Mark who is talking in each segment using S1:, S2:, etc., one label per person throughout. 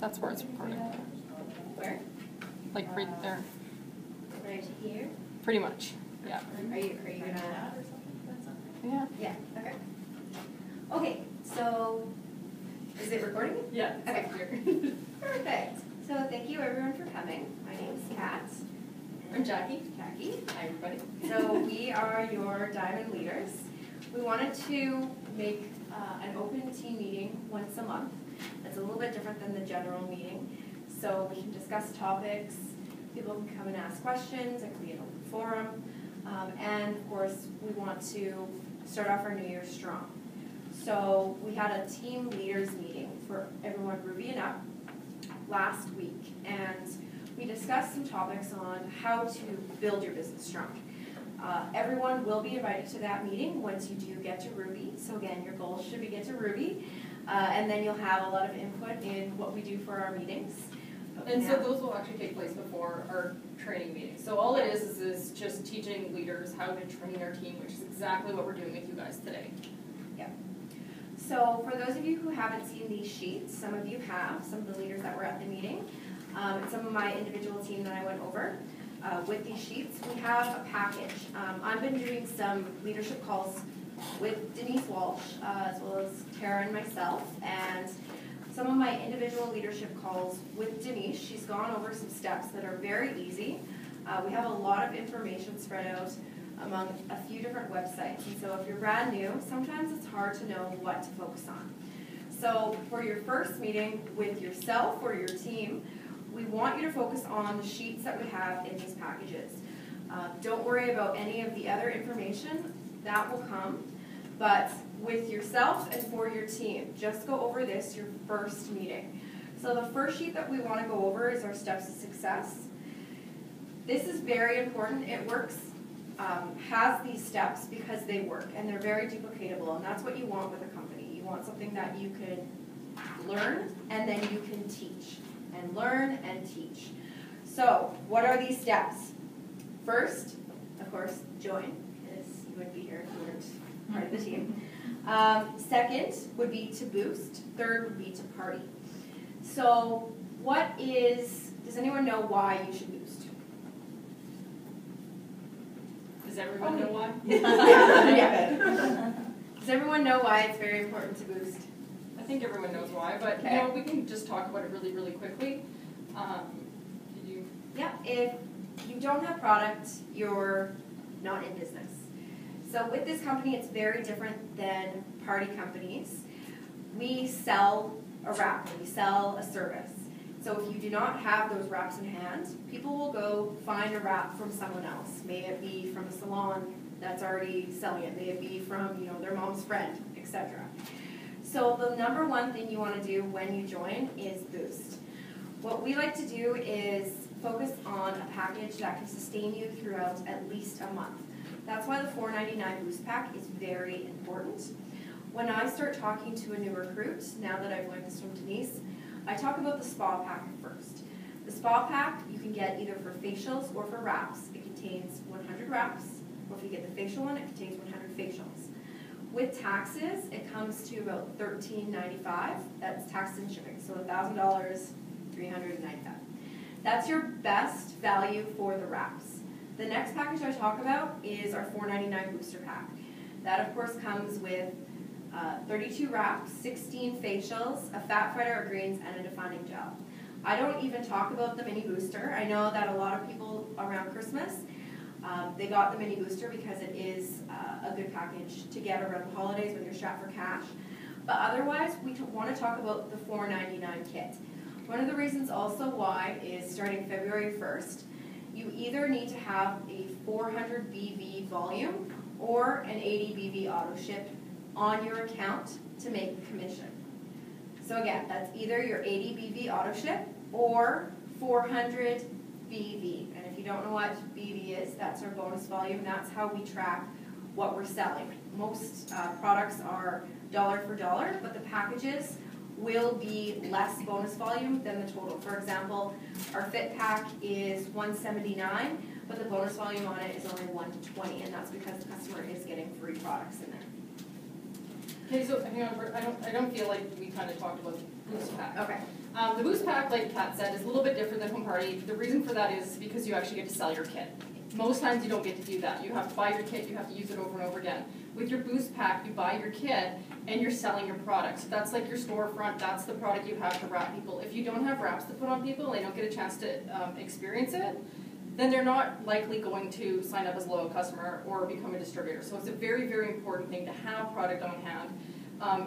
S1: That's where it's recording.
S2: Where?
S1: Like right there.
S2: Right here?
S1: Pretty much. Yeah.
S2: Are you gonna?
S1: Yeah.
S2: Yeah. Okay. Okay. So, is it recording?
S3: Yeah.
S2: Okay. Perfect. So thank you everyone for coming. My name is Kat.
S3: I'm Jackie.
S2: Jackie.
S3: Hi everybody.
S2: So we are your Diamond Leaders. We wanted to make an open team meeting once a month. It's a little bit different than the general meeting. So we can discuss topics, people can come and ask questions, it can be an open forum. And of course, we want to start off our new year strong. So we had a team leaders meeting for everyone Ruby and up last week. And we discussed some topics on how to build your business strong. Everyone will be invited to that meeting once you do get to Ruby. So again, your goal should be get to Ruby. And then you'll have a lot of input in what we do for our meetings.
S3: And so those will actually take place before our training meeting. So all it is just teaching leaders how to train their team, which is exactly what we're doing with you guys today.
S2: Yeah. So for those of you who haven't seen these sheets, some of you have, some of the leaders that were at the meeting, and some of my individual team that I went over. With these sheets, we have a package. I've been doing some leadership calls with Denise Walsh, as well as Tara and myself, and some of my individual leadership calls with Denise. She's gone over some steps that are very easy. We have a lot of information spread out among a few different websites, and so if you're brand new, sometimes it's hard to know what to focus on. So for your first meeting with yourself or your team, we want you to focus on the sheets that we have in these packages. Don't worry about any of the other information, that will come. But with yourself and for your team, just go over this your first meeting. So the first sheet that we want to go over is our steps to success. This is very important. It works, has these steps because they work and they're very duplicatable, and that's what you want with a company. You want something that you can learn and then you can teach. And learn and teach. So, what are these steps? First, of course, join, because you wouldn't be here if you weren't part of the team. Second would be to boost. Third would be to party. So, does anyone know why you should boost?
S3: Does everyone know why?
S2: Yeah. Does everyone know why it's very important to boost?
S3: I think everyone knows why, but
S2: Okay.
S3: you know, we can just talk about it really, really quickly.
S2: Yeah, if you don't have product, you're not in business. So with this company, it's very different than party companies. We sell a wrap, we sell a service. So if you do not have those wraps in hand, people will go find a wrap from someone else. May it be from a salon that's already selling it, may it be from their mom's friend, etc. So the number one thing you want to do when you join is boost. What we like to do is focus on a package that can sustain you throughout at least a month. That's why the $4.99 boost pack is very important. When I start talking to a new recruit, now that I've learned this from Denise, I talk about the spa pack first. The spa pack you can get either for facials or for wraps. It contains 100 wraps, or if you get the facial one, it contains 100 facials. With taxes, it comes to about $13.95. That's tax and shipping. So $1,000, $395. That's your best value for the wraps. The next package I talk about is our $4.99 booster pack. That of course comes with 32 wraps, 16 facials, a fat fighter or greens, and a defining gel. I don't even talk about the mini booster. I know that a lot of people around Christmas, they got the mini booster because it is a good package to get around the holidays when you're strapped for cash. But otherwise, we want to talk about the $4.99 kit. One of the reasons also why is starting February 1st, you either need to have a 400 BV volume or an 80 BV auto ship on your account to make the commission. So again, that's either your 80 BV auto ship or 400 BV. And if you don't know what BV is, that's our bonus volume. That's how we track what we're selling. Most products are dollar for dollar, but the packages will be less bonus volume than the total. For example, our fit pack is $179, but the bonus volume on it is only $120, and that's because the customer is getting free products in there.
S3: Okay, so hang on, I don't feel like we kind of talked about Boost Pack.
S2: Okay.
S3: The Boost Pack, like Kat said, is a little bit different than Home Party. The reason for that is because you actually get to sell your kit. Most times you don't get to do that. You have to buy your kit, you have to use it over and over again. With your Boost Pack, you buy your kit and you're selling your product. So that's like your storefront, that's the product you have to wrap people. If you don't have wraps to put on people, they don't get a chance to experience it, then they're not likely going to sign up as a loyal customer or become a distributor. So it's a very, very important thing to have product on hand.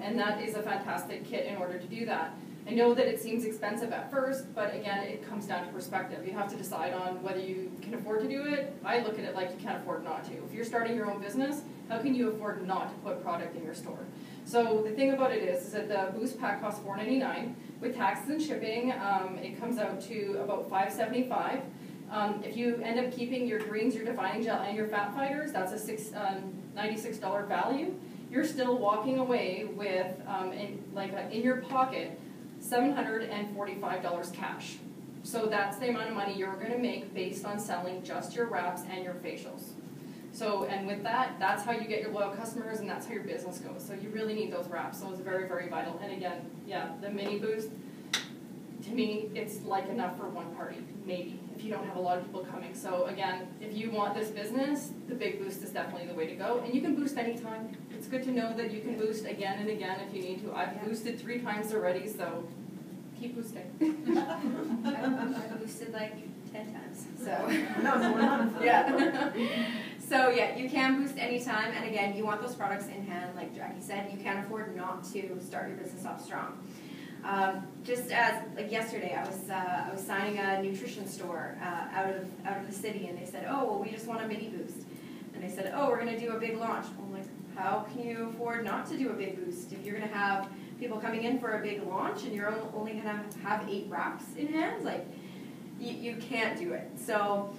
S3: And that is a fantastic kit in order to do that. I know that it seems expensive at first, but again, it comes down to perspective. You have to decide on whether you can afford to do it. I look at it like you can't afford not to. If you're starting your own business, how can you afford not to put product in your store? So the thing about it is that the Boost Pack costs $4.99. With taxes and shipping, it comes out to about $5.75. If you end up keeping your greens, your defining gel, and your fat fighters, that's a $96 value. You're still walking away with, in your pocket, $745 cash. So that's the amount of money you're going to make based on selling just your wraps and your facials. So, and with that, that's how you get your loyal customers and that's how your business goes. So you really need those wraps. So it's very, very vital. And again, yeah, the mini boost, to me, it's like enough for one party, maybe, if you don't have a lot of people coming. So again, if you want this business, the big boost is definitely the way to go. And you can boost anytime. It's good to know that you can boost again and again if you need to. I've boosted 3 times already, so keep boosting.
S2: I've boosted like 10 times, so.
S4: No, we're not.
S2: Yeah. So yeah, you can boost anytime, and again, you want those products in hand, like Jackie said. You can't afford not to start your business off strong. Just as like yesterday, I was signing a nutrition store out of the city, and they said, "Oh, well, we just want a mini boost," and they said, "Oh, we're going to do a big launch." I'm like, how can you afford not to do a big boost if you're going to have people coming in for a big launch and you're only going to have 8 wraps in hand? Like, you can't do it. So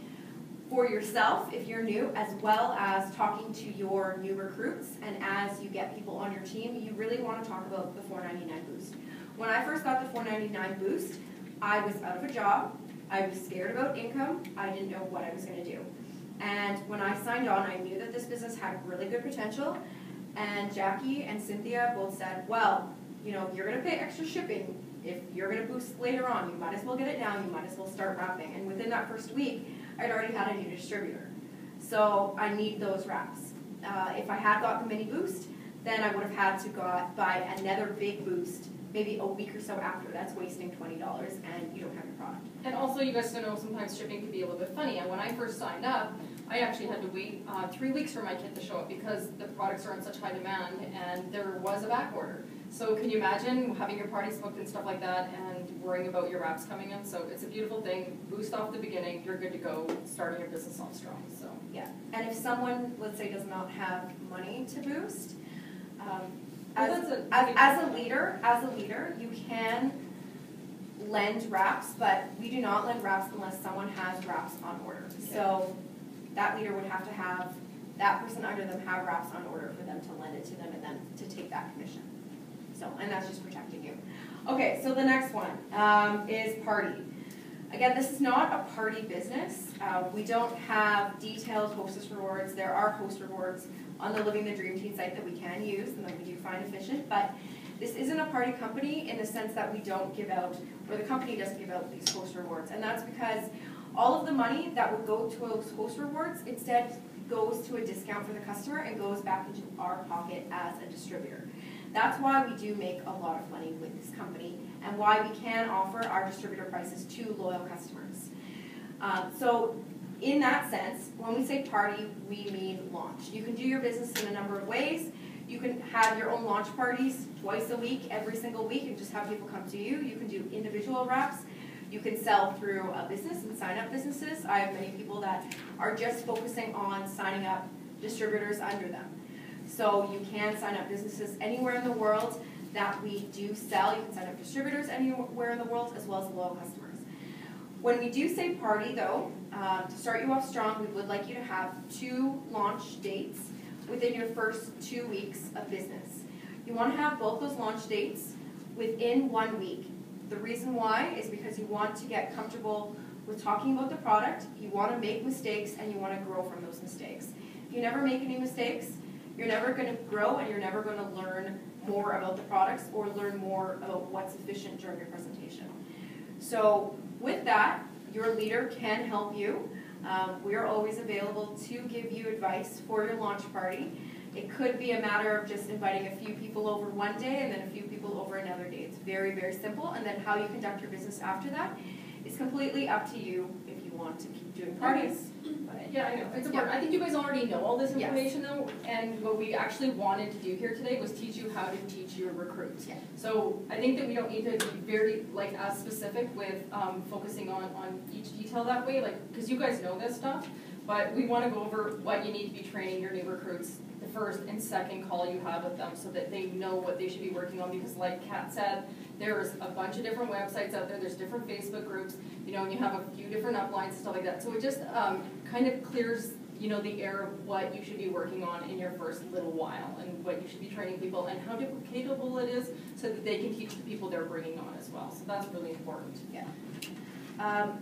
S2: for yourself, if you're new, as well as talking to your new recruits, and as you get people on your team, you really want to talk about the $4.99 boost. When I first got the $4.99 boost, I was out of a job, I was scared about income, I didn't know what I was going to do. And when I signed on, I knew that this business had really good potential, and Jackie and Cynthia both said, well, you know, you're going to pay extra shipping. If you're going to boost later on, you might as well get it now, you might as well start wrapping. And within that first week, I'd already had a new distributor. So I need those wraps. If I had got the mini boost, then I would have had to buy another big boost maybe a week or so after. That's wasting $20 and you don't have your product.
S3: And also, you guys know sometimes shipping can be a little bit funny. And when I first signed up, I actually had to wait 3 weeks for my kit to show up because the products are in such high demand and there was a back order. So can you imagine having your parties booked and stuff like that and worrying about your wraps coming in? So it's a beautiful thing. Boost off the beginning, you're good to go, starting your business off strong. So
S2: yeah, and if someone, let's say, does not have money to boost, as a leader, you can lend wraps, but we do not lend wraps unless someone has wraps on order. Okay. So that leader would have to have that person under them have wraps on order for them to lend it to them and then to take that commission. So, and that's just protecting you. Okay, so the next one is party. Again, this is not a party business. We don't have detailed hostess rewards. There are host rewards on the Living the Dream Team site that we can use and that we do find efficient, but this isn't a party company in the sense that we don't give out, or the company doesn't give out these host rewards, and that's because all of the money that would go to those host rewards instead goes to a discount for the customer and goes back into our pocket as a distributor. That's why we do make a lot of money with this company and why we can offer our distributor prices to loyal customers. So in that sense, when we say party, we mean launch. You can do your business in a number of ways. You can have your own launch parties twice a week, every single week, and just have people come to you. You can do individual wraps. You can sell through a business and sign up businesses. I have many people that are just focusing on signing up distributors under them. So you can sign up businesses anywhere in the world that we do sell. You can sign up distributors anywhere in the world as well as loyal customers. When we do say party, though, to start you off strong, we would like you to have 2 launch dates within your first 2 weeks of business. You want to have both those launch dates within 1 week. The reason why is because you want to get comfortable with talking about the product, you want to make mistakes, and you want to grow from those mistakes. If you never make any mistakes, you're never going to grow and you're never going to learn more about the products or learn more about what's efficient during your presentation. So with that, your leader can help you. We are always available to give you advice for your launch party. It could be a matter of just inviting a few people over one day and then a few people over another day. It's very, very simple. And then how you conduct your business after that is completely up to you if you want to keep doing parties. But
S3: Yeah, I know, it's important. I think you guys already know all this information though, and what we actually wanted to do here today was teach you how to teach your recruits.
S2: Yeah.
S3: So I think that we don't need to be very, like, as specific with focusing on each detail that way, like, because you guys know this stuff, but we want to go over what you need to be training your new recruits the first and second call you have with them so that they know what they should be working on, because like Kat said, there's a bunch of different websites out there, there's different Facebook groups, you know, and you have a few different uplines and stuff like that. So it just kind of clears, you know, the air of what you should be working on in your first little while and what you should be training people and how duplicatable it is so that they can teach the people they're bringing on as well. So that's really important.
S2: Yeah.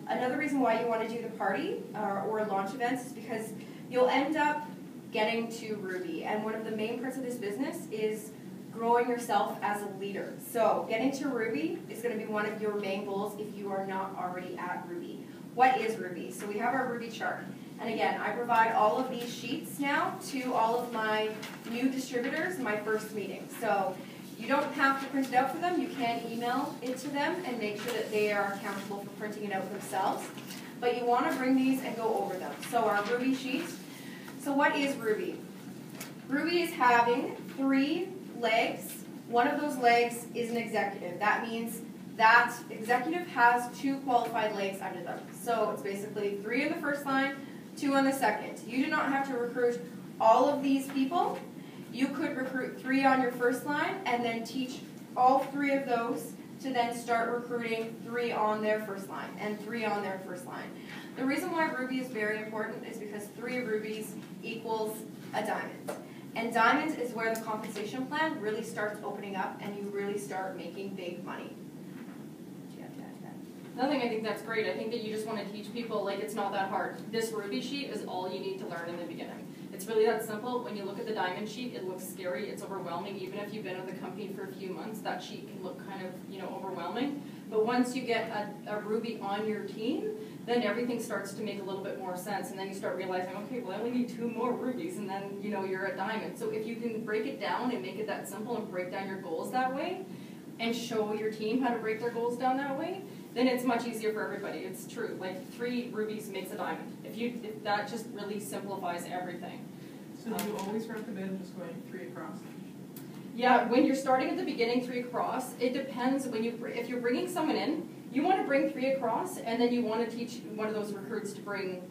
S2: Another reason why you want to do the party or launch events is because you'll end up getting to Ruby. And one of the main parts of this business is growing yourself as a leader. So getting to Ruby is going to be one of your main goals if you are not already at Ruby. What is Ruby? So we have our Ruby chart. And again, I provide all of these sheets now to all of my new distributors in my first meeting. So you don't have to print it out for them. You can email it to them and make sure that they are accountable for printing it out themselves. But you want to bring these and go over them. So our Ruby sheet. So what is Ruby? Ruby is having 3 legs. One of those legs is an executive. That means that executive has 2 qualified legs under them. So it's basically 3 in the first line, 2 on the second. You do not have to recruit all of these people. You could recruit 3 on your first line and then teach all 3 of those to then start recruiting 3 on their first line and 3 on their first line. The reason why Ruby is very important is because 3 rubies equals a diamond. And diamond is where the compensation plan really starts opening up and you really start making big money. Do you have to add to that?
S3: Nothing, I think that's great. I think that you just want to teach people, like, it's not that hard. This Ruby sheet is all you need to learn in the beginning. It's really that simple. When you look at the diamond sheet, it looks scary, it's overwhelming. Even if you've been with the company for a few months, that sheet can look kind of, you know, overwhelming. But once you get a Ruby on your team, then everything starts to make a little bit more sense. And then you start realizing, okay, well, I only need 2 more rubies, and then, you know, you're at diamond. So if you can break it down and make it that simple and break down your goals that way, and show your team how to break their goals down that way, then it's much easier for everybody. It's true. Like 3 rubies makes a diamond. If that just really simplifies everything.
S4: So do you always recommend just going 3 across?
S3: Yeah, when you're starting at the beginning, 3 across, it depends. If you're bringing someone in, you want to bring 3 across, and then you want to teach one of those recruits to bring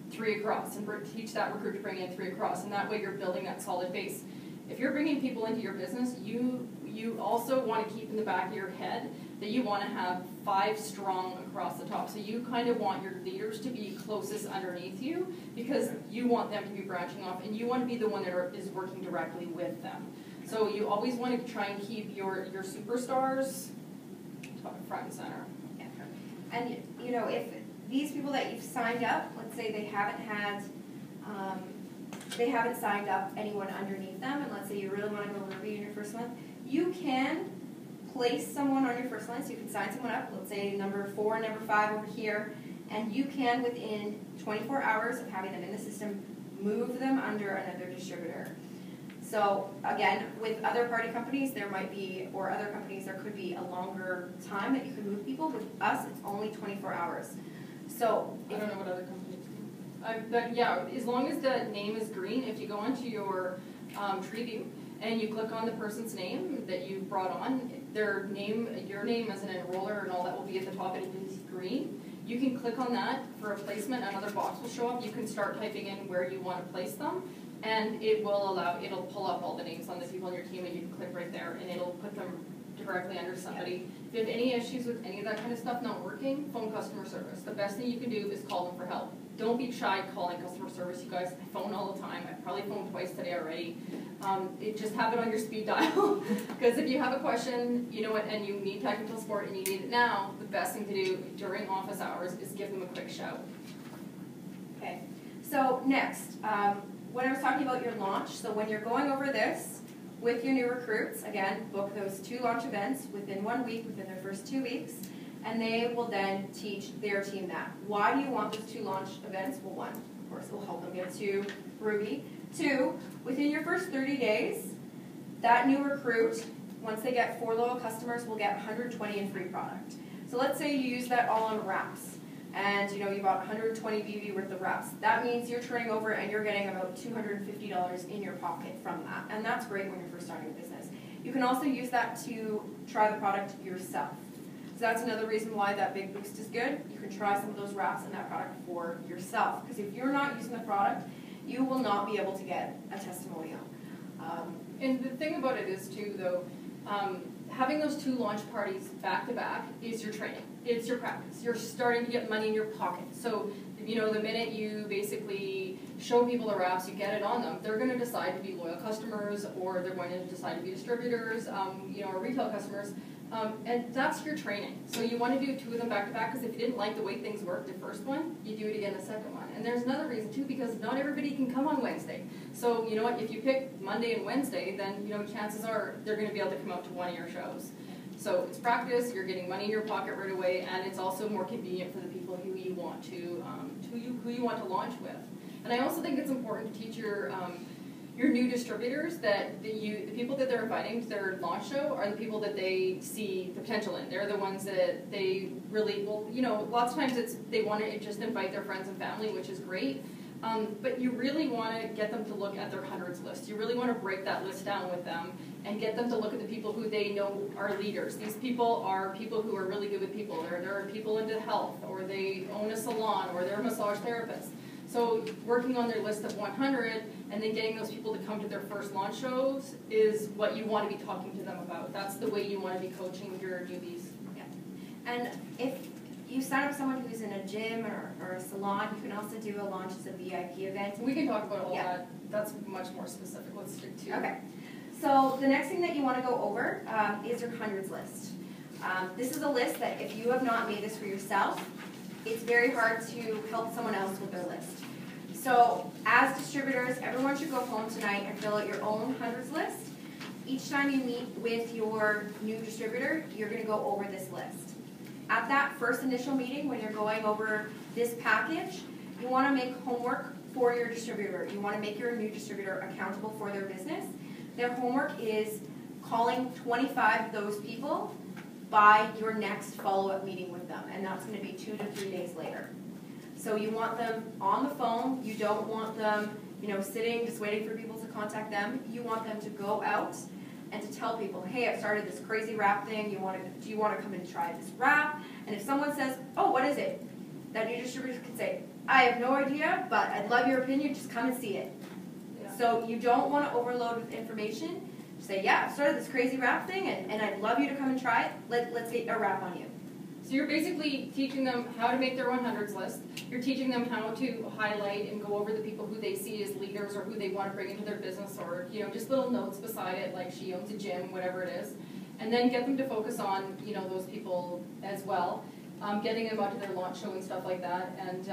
S3: 3 across, and teach that recruit to bring in 3 across, and that way you're building that solid base. If you're bringing people into your business, you also want to keep in the back of your head that you want to have 5 strong across the top. So you kind of want your leaders to be closest underneath you because you want them to be branching off, and you want to be the one that is working directly with them. So you always want to try and keep your superstars front and center.
S2: Yeah. And you know, if these people that you've signed up, let's say they haven't signed up anyone underneath them, and let's say you really want to go Ruby in your first month, you can place someone on your first line. So you can sign someone up, let's say number 4, number 5 over here, and you can, within 24 hours of having them in the system, move them under another distributor. So again, with other party companies, there might be, or other companies, there could be a longer time that you can move people. With us, it's only 24 hours. So
S3: I don't know what other companies do. But yeah, as long as the name is green, if you go onto your tree view and you click on the person's name that you brought on, their name, your name as an enroller and all that will be at the top, and it is green. You can click on that for a placement, another box will show up. You can start typing in where you want to place them, and it'll pull up all the names on the people on your team, and you can click right there, and it'll put them directly under somebody. If you have any issues with any of that kind of stuff not working, phone customer service. The best thing you can do is call them for help. Don't be shy calling customer service, you guys. I phone all the time. I've probably phoned twice today already. Just have it on your speed dial, because if you have a question, you know what, and you need technical support and you need it now, the best thing to do during office hours is give them a quick shout.
S2: Okay. So next, when I was talking about your launch, so when you're going over this with your new recruits, again, book those 2 launch events within 1 week, within their first 2 weeks, and they will then teach their team that. Why do you want those 2 launch events? Well, 1, of course, it will help them get to Ruby. 2, within your first 30 days, that new recruit, once they get 4 loyal customers, will get 120 in free product. So let's say you use that all on wraps, and you bought 120 BB worth of wraps. That means you're turning over and you're getting about $250 in your pocket from that, and that's great when you're first starting a business. You can also use that to try the product yourself. So that's another reason why that big boost is good. You can try some of those wraps and that product for yourself, because if you're not using the product, you will not be able to get a testimonial.
S3: And the thing about it is too, though, having those 2 launch parties back to back is your training. It's your practice. You're starting to get money in your pocket. So, the minute you basically show people the wraps, you get it on them, they're going to decide to be loyal customers, or they're going to decide to be distributors, or retail customers. And that's your training. So you want to do 2 of them back to back, because if you didn't like the way things worked the first one, you do it again the second one. And there's another reason too, because not everybody can come on Wednesday. So you know what, if you pick Monday and Wednesday, then chances are they're going to be able to come out to one of your shows. So it's practice, you're getting money in your pocket right away, and it's also more convenient for the people who you want to who you want to launch with. And I also think it's important to teach your new distributors that the people that they're inviting to their launch show are the people that they see the potential in. They're the ones that they really, lots of times they want to just invite their friends and family, which is great. But you really want to get them to look at their hundreds list. You really want to break that list down with them and get them to look at the people who they know are leaders. These people are people who are really good with people. They're people into health, or they own a salon, or they're a massage therapist. So working on their list of 100 and then getting those people to come to their first launch shows is what you want to be talking to them about. That's the way you want to be coaching your newbies.
S2: Yeah. And if you sign up someone who's in a gym or a salon, you can also do a launch as a VIP event.
S3: We can talk about all that. That's much more specific. Let's stick to.
S2: Okay. So the next thing that you want to go over is your hundreds list. This is a list that if you have not made this for yourself, it's very hard to help someone else with their list. So as distributors, everyone should go home tonight and fill out your own hundreds list. Each time you meet with your new distributor, you're going to go over this list. At that first initial meeting, when you're going over this package, you want to make homework for your distributor. You want to make your new distributor accountable for their business. Their homework is calling 25 of those people by your next follow-up meeting with them, and that's going to be 2 to 3 days later. So you want them on the phone. You don't want them, sitting just waiting for people to contact them. You want them to go out and to tell people, hey, I've started this crazy wrap thing. Do you want to come and try this wrap? And if someone says, oh, what is it? That new distributor can say, I have no idea, but I'd love your opinion. Just come and see it. Yeah. So you don't want to overload with information. Just say, yeah, I've started this crazy wrap thing, and I'd love you to come and try it. Let's get a wrap on you.
S3: So you're basically teaching them how to make their 100s list. You're teaching them how to highlight and go over the people who they see as leaders or who they want to bring into their business, or just little notes beside it, like she owns a gym, whatever it is. And then get them to focus on those people as well, getting them out to their launch show and stuff like that. And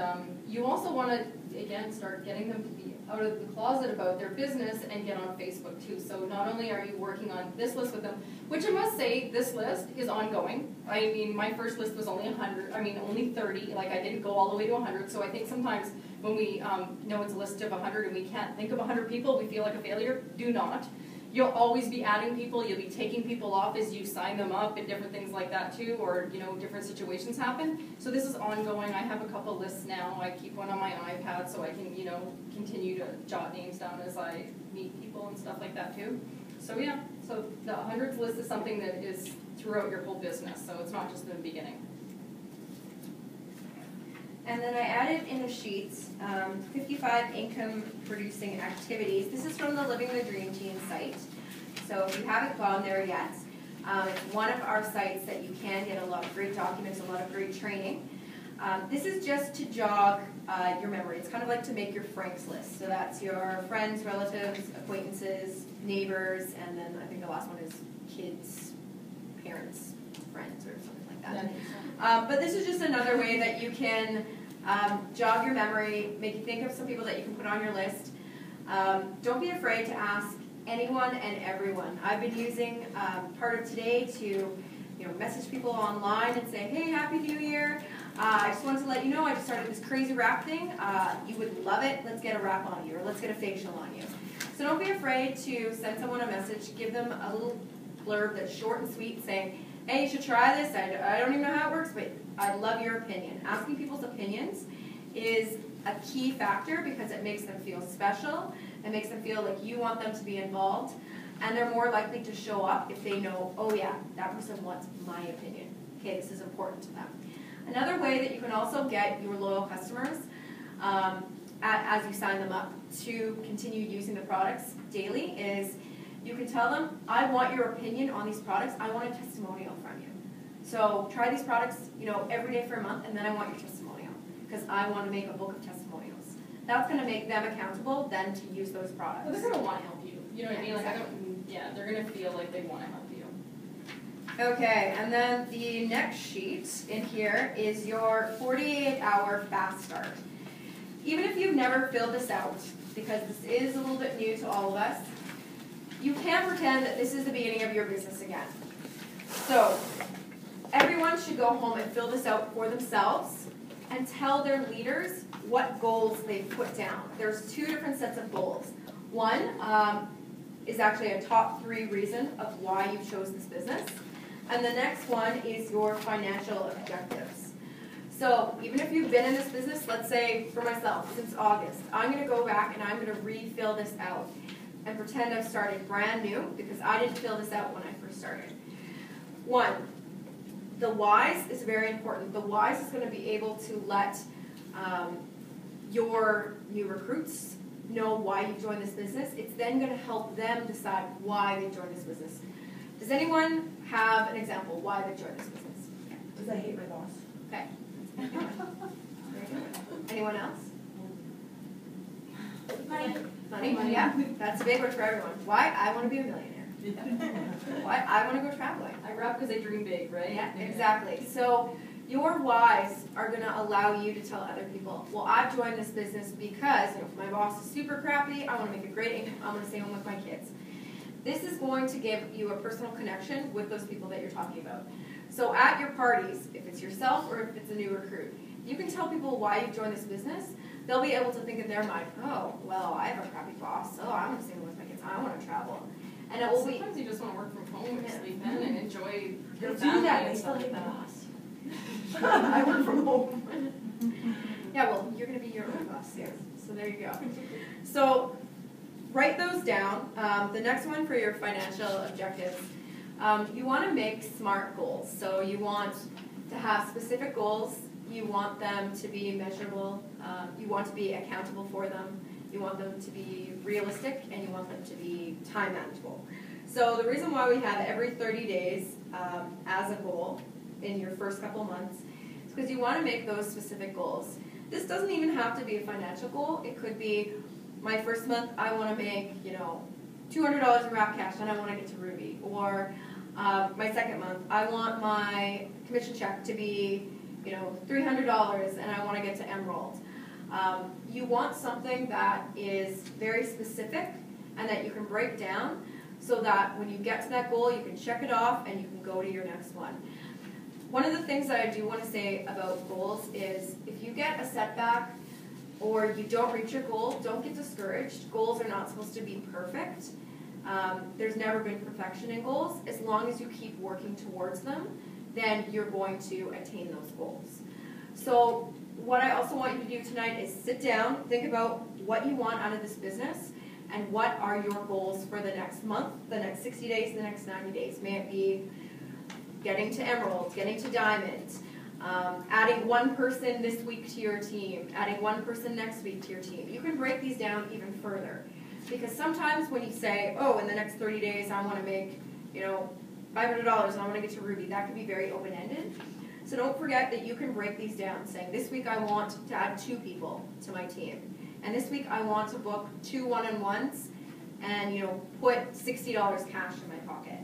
S3: you also want to, again, start getting them to be out of the closet about their business and get on Facebook too. So not only are you working on this list with them, which I must say, this list is ongoing. I mean, my first list was only 100, only 30. Like, I didn't go all the way to 100. So I think sometimes when we know it's a list of 100 and we can't think of 100 people, we feel like a failure. Do not. You'll always be adding people. You'll be taking people off as you sign them up and different things like that too, or different situations happen. So this is ongoing. I have a couple lists now. I keep one on my iPad so I can continue to jot names down as I meet people and stuff like that too. So yeah, so the hundreds list is something that is throughout your whole business. So it's not just in the beginning.
S2: And then I added in the sheets 55 income producing activities. This is from the Living the Dream Team site. So if you haven't gone there yet, it's one of our sites that you can get a lot of great documents, a lot of great training. This is just to jog your memory. It's kind of like to make your Frank's list. So that's your friends, relatives, acquaintances, neighbors, and then I think the last one is kids, parents, friends, or something like that. But this is just another way that you can jog your memory, make you think of some people that you can put on your list. Don't be afraid to ask anyone and everyone. I've been using part of today to message people online and say, hey, Happy New Year. I just wanted to let you know I just started this crazy wrap thing. You would love it. Let's get a wrap on you, or let's get a facial on you. So don't be afraid to send someone a message. Give them a little blurb that's short and sweet saying, hey, you should try this. I don't even know how it works, but I'd love your opinion. Asking people's opinions is a key factor because it makes them feel special. It makes them feel like you want them to be involved. And they're more likely to show up if they know, oh yeah, that person wants my opinion. Okay, this is important to them. Another way that you can also get your loyal customers as you sign them up to continue using the products daily is you can tell them, I want your opinion on these products. I want a testimonial from you. So try these products every day for a month, and then I want your testimonial because I want to make a book of testimonials. That's going to make them accountable then to use those products.
S3: But they're going to want to help you. You know what I mean? Like
S2: Exactly.
S3: they're going to feel like they want to help you.
S2: Okay, and then the next sheet in here is your 48-hour fast start. Even if you've never filled this out, because this is a little bit new to all of us, you can pretend that this is the beginning of your business again. So, everyone should go home and fill this out for themselves and tell their leaders what goals they've put down. There's 2 different sets of goals. One is actually a top 3 reason of why you chose this business. And the next one is your financial objectives. So even if you've been in this business, let's say for myself, since August, I'm going to go back and I'm going to refill this out and pretend I've started brand new because I didn't fill this out when I first started. 1, the whys is very important. The whys is going to be able to let your new recruits know why you joined this business. It's then going to help them decide why they joined this business. Does anyone have an example why they joined this business?
S4: Because I hate my boss.
S2: Okay. Anyone else? Money? Yeah, that's a big one for everyone. Why? I want to be a millionaire. Why? I want to go traveling.
S3: I rap because I dream big, right?
S2: Yeah, exactly. So your whys are going to allow you to tell other people, well, I've joined this business because if my boss is super crappy, I want to make a great income, I'm going to stay home with my kids. This is going to give you a personal connection with those people that you're talking about. So at your parties, if it's yourself or if it's a new recruit, you can tell people why you've joined this business. They'll be able to think in their mind, oh, well, I have a crappy boss, so I'm going to stay home with my kids, I want to travel. And it will be...
S3: Sometimes you just want to work from home and sleep in and enjoy your
S4: They
S3: family
S4: do that,
S3: and
S4: they still
S3: stuff
S4: hate
S3: like
S4: my
S3: that.
S4: boss. I work from home.
S2: Yeah, well, you're going to be your own boss here, so there you go. So write those down. The next one for your financial objectives, you want to make SMART goals. So you want to have specific goals. You want them to be measurable. You want to be accountable for them. You want them to be realistic, and you want them to be time manageable. So the reason why we have every 30 days as a goal in your first couple months is because you want to make those specific goals. This doesn't even have to be a financial goal. It could be, my first month, I want to make, $200 in wrap cash, and I want to get to Ruby. Or my second month, I want my commission check to be, $300, and I want to get to Emerald. You want something that is very specific and that you can break down so that when you get to that goal, you can check it off and you can go to your next one. One of the things that I do want to say about goals is if you get a setback or you don't reach your goal, don't get discouraged. Goals are not supposed to be perfect. There's never been perfection in goals. As long as you keep working towards them, then you're going to attain those goals. So what I also want you to do tonight is sit down, think about what you want out of this business, and what are your goals for the next month, the next 60 days, the next 90 days. May it be getting to Emerald, getting to Diamond, adding one person this week to your team, adding one person next week to your team. You can break these down even further. Because sometimes when you say, oh, in the next 30 days I want to make, $500 and I want to get to Ruby, that could be very open-ended. So don't forget that you can break these down, saying this week I want to add 2 people to my team. And this week I want to book 2 one-on-ones and put $60 cash in my pocket.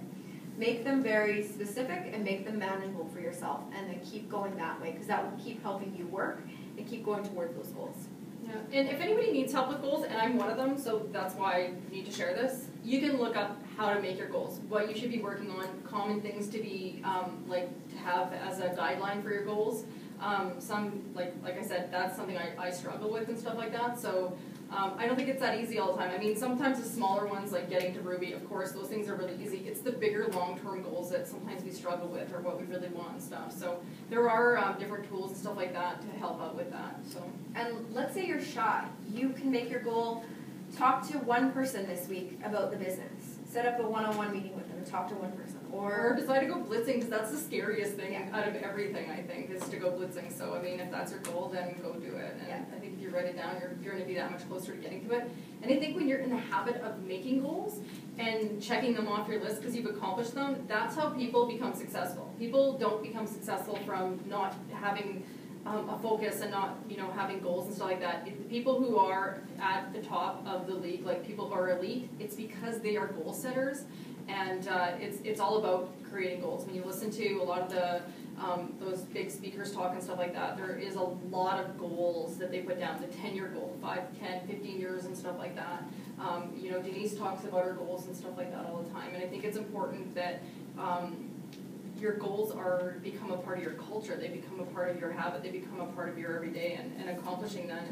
S2: Make them very specific and make them manageable for yourself, and then keep going that way because that will keep helping you work and keep going towards those goals.
S3: Yeah, and if anybody needs help with goals, and I'm one of them, so that's why I need to share this, you can look up how to make your goals, what you should be working on, common things to be, to have as a guideline for your goals. Some, like I said, that's something I struggle with and stuff like that, so I don't think it's that easy all the time. I mean, sometimes the smaller ones, like getting to Ruby, of course, those things are really easy. It's the bigger long-term goals that sometimes we struggle with, or what we really want and stuff. So there are different tools and stuff like that to help out with that. So.
S2: And let's say you're shy. You can make your goal, talk to one person this week about the business. Set up a one-on-one meeting with them and talk to one person.
S3: Or decide to go blitzing, because that's the scariest thing
S2: Yeah.
S3: out of everything, I think, is to go blitzing. So, I mean, if that's your goal, then go do it. And
S2: Yeah.
S3: I think if you write it down, you're going to be that much closer to getting to it. And I think when you're in the habit of making goals and checking them off your list because you've accomplished them, that's how people become successful. People don't become successful from not having a focus and not, having goals and stuff like that. The people who are at the top of the league, like people who are elite, it's because they are goal setters. And it's all about creating goals. When you listen to a lot of the those big speakers talk and stuff like that, there is a lot of goals that they put down, the 10-year goal, 5, 10, 15 years and stuff like that. Denise talks about her goals and stuff like that all the time. And I think it's important that your goals become a part of your culture. They become a part of your habit. They become a part of your everyday, and accomplishing that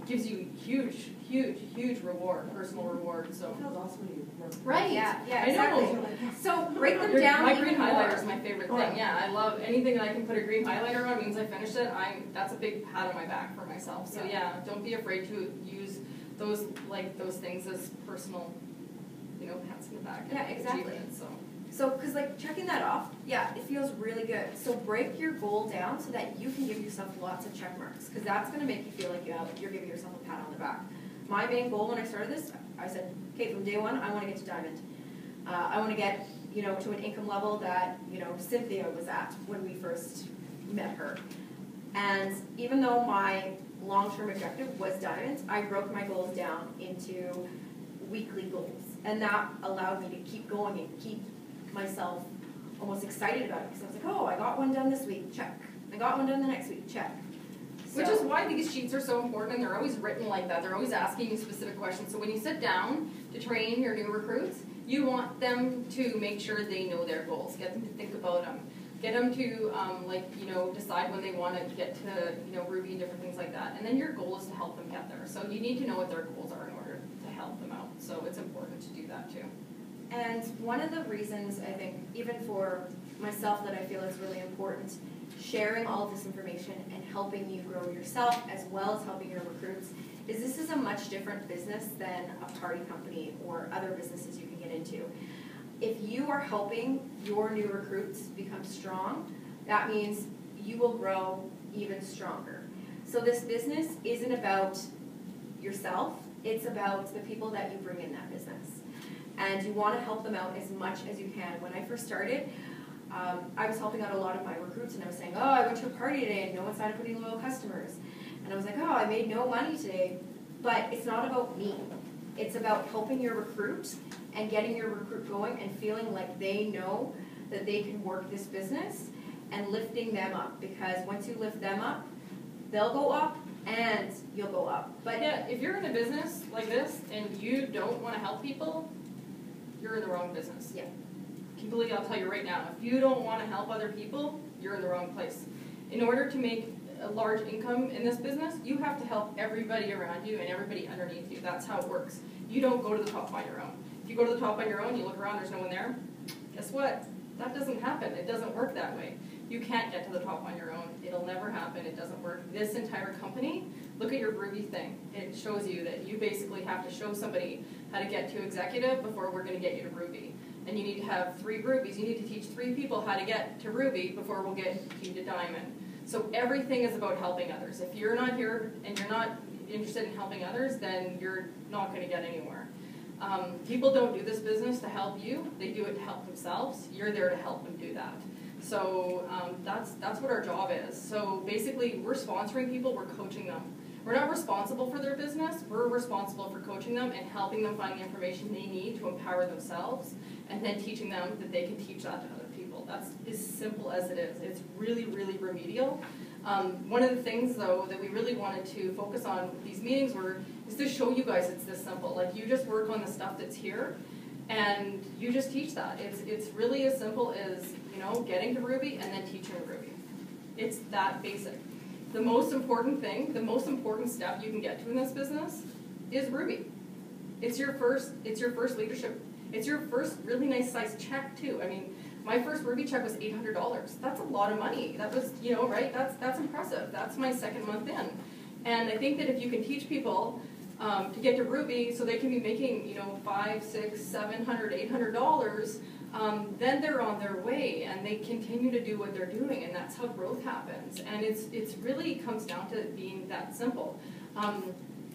S3: gives you huge reward, personal reward. So.
S4: It feels awesome when you work.
S3: Right.
S2: Yeah,
S3: I
S2: exactly.
S3: know.
S2: So break them down.
S3: My
S2: even
S3: green
S2: more.
S3: highlighter is my favorite thing. Yeah, I love anything that I can put a green highlighter on means I finished it. That's a big pat on my back for myself. So yeah, don't be afraid to use those things as personal, pats in the back.
S2: Yeah, exactly.
S3: Achievements,
S2: So, because checking that off, yeah, it feels really good. So break your goal down so that you can give yourself lots of check marks, because that's going to make you feel like you're giving yourself a pat on the back. My main goal when I started this, I said, okay, from day one, I want to get to Diamond. I want to get, to an income level that, Cynthia was at when we first met her. And even though my long-term objective was Diamond, I broke my goals down into weekly goals. And that allowed me to keep going and keep myself almost excited about it, because I was like, oh, I got one done this week, check. I got one done the next week, check.
S3: Which is why these sheets are so important, and they're always written like that. They're always asking you specific questions. So when you sit down to train your new recruits, you want them to make sure they know their goals. Get them to think about them. Get them to, decide when they want to get to, Ruby and different things like that. And then your goal is to help them get there. So you need to know what their goals are in order to help them out. So it's important to do that too.
S2: And one of the reasons, I think, even for myself, that I feel is really important, sharing all of this information and helping you grow yourself as well as helping your recruits, is this is a much different business than a party company or other businesses you can get into. If you are helping your new recruits become strong, that means you will grow even stronger. So this business isn't about yourself, it's about the people that you bring in that business. And you want to help them out as much as you can. When I first started, I was helping out a lot of my recruits, and I was saying, oh, I went to a party today and no one signed up any loyal customers. And I was like, oh, I made no money today. But it's not about me. It's about helping your recruit and getting your recruit going and feeling like they know that they can work this business and lifting them up. Because once you lift them up, they'll go up and you'll go up.
S3: But yeah, if you're in a business like this and you don't want to help people, you're in the wrong business.
S2: Yeah.
S3: Completely, I'll tell you right now, if you don't want to help other people, you're in the wrong place. In order to make a large income in this business, you have to help everybody around you and everybody underneath you. That's how it works. You don't go to the top on your own. If you go to the top on your own, you look around, there's no one there, guess what? That doesn't happen. It doesn't work that way. You can't get to the top on your own. It'll never happen. It doesn't work. This entire company, look at your Ruby thing. It shows you that you basically have to show somebody how to get to executive before we're going to get you to Ruby. And you need to have 3 Rubies. You need to teach 3 people how to get to Ruby before we'll get you to Diamond. So everything is about helping others. If you're not here and you're not interested in helping others, then you're not going to get anywhere. People don't do this business to help you. They do it to help themselves. You're there to help them do that. So that's what our job is. So basically, we're sponsoring people. We're coaching them. We're not responsible for their business. We're responsible for coaching them and helping them find the information they need to empower themselves, and then teaching them that they can teach that to other people. That's as simple as it is. It's really, really remedial. One of the things though that we really wanted to focus on with these meetings is to show you guys it's this simple. Like you just work on the stuff that's here and you just teach that. It's really as simple as, you know, getting to Ruby and then teaching Ruby. It's that basic. The most important thing, the most important step you can get to in this business is Ruby. It's your first leadership. It's your first really nice size check too. I mean, my first Ruby check was $800. That's a lot of money. That was, you know, right? That's impressive. That's my second month in. And I think that if you can teach people to get to Ruby so they can be making, you know, $500, $600, $700, $800, then they're on their way and they continue to do what they're doing, and that's how growth happens. And it's really comes down to being that simple.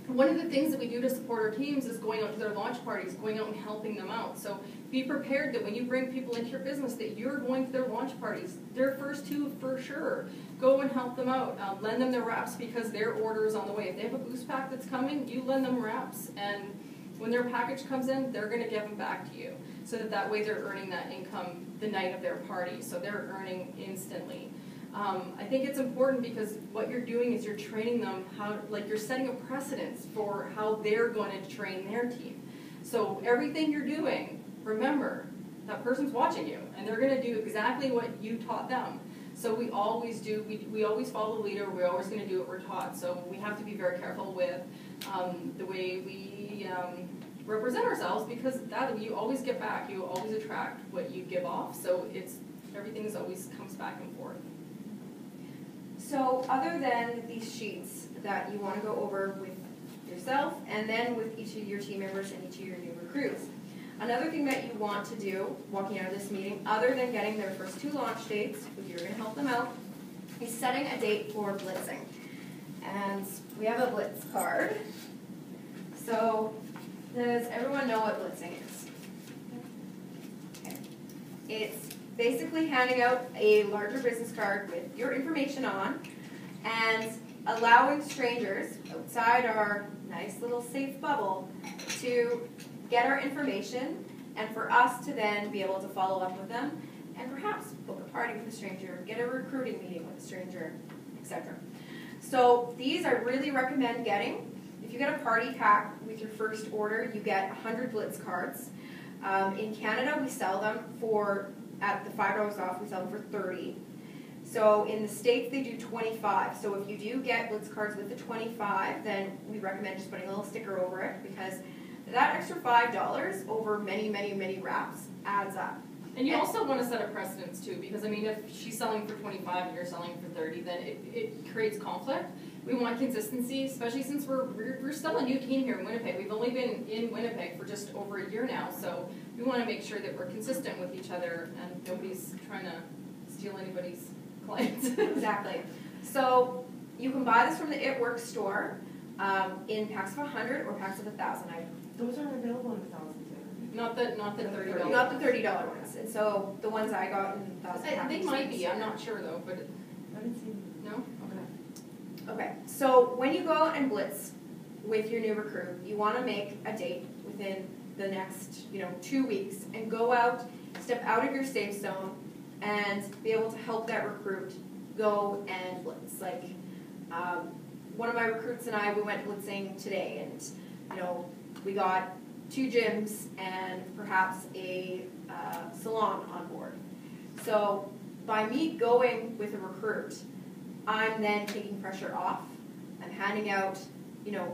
S3: One of the things that we do to support our teams is going out to their launch parties, going out and helping them out. So be prepared that when you bring people into your business that you're going to their launch parties, their first two for sure. Go and help them out. Lend them their wraps because their order is on the way. If they have a boost pack that's coming, you lend them wraps. And when their package comes in, they're going to give them back to you. So that way they're earning that income the night of their party. So they're earning instantly. I think it's important because what you're doing is you're training them how, like you're setting a precedence for how they're going to train their team. So everything you're doing, remember, that person's watching you and they're going to do exactly what you taught them. So we always do, we always follow the leader, we're always going to do what we're taught. So we have to be very careful with the way we represent ourselves because that you always get back, you always attract what you give off. So everything always comes back and forth.
S2: So other than these sheets that you want to go over with yourself and then with each of your team members and each of your new recruits, another thing that you want to do walking out of this meeting, other than getting their first two launch dates, if you're going to help them out, is setting a date for blitzing. And we have a blitz card. So does everyone know what blitzing is? Okay. It's basically handing out a larger business card with your information on and allowing strangers outside our nice little safe bubble to get our information and for us to then be able to follow up with them and perhaps book a party with a stranger, get a recruiting meeting with a stranger, etc. So these I really recommend getting. If you get a party pack with your first order, you get 100 Blitz cards. In Canada, we sell them at the $5 off, we sell them for $30. So in the States, they do 25. So if you do get Blitz cards with the 25, then we recommend just putting a little sticker over it because that extra $5 over many, many, many wraps adds up.
S3: And you also want to set a precedence too, because I mean, if she's selling for 25 and you're selling for 30, then it creates conflict. We want consistency, especially since we're still a new team here in Winnipeg. We've only been in Winnipeg for just over a year now, so we want to make sure that we're consistent with each other and nobody's trying to steal anybody's clients.
S2: Exactly. So you can buy this from the It Works store in packs of 100 or packs of 1,000.
S4: Those aren't available in the thousands.
S3: Not the $30.
S2: Not the $30 ones. And so the ones I got in 1,000.
S3: They might be. I'm not sure though, but
S4: I haven't seen them.
S3: no.
S2: Okay, so when you go out and blitz with your new recruit, you want to make a date within the next, 2 weeks and go out, step out of your safe zone, and be able to help that recruit go and blitz. Like one of my recruits and I, we went blitzing today, and we got 2 gyms and perhaps a salon on board. So by me going with a recruit, I'm then taking pressure off. I'm handing out,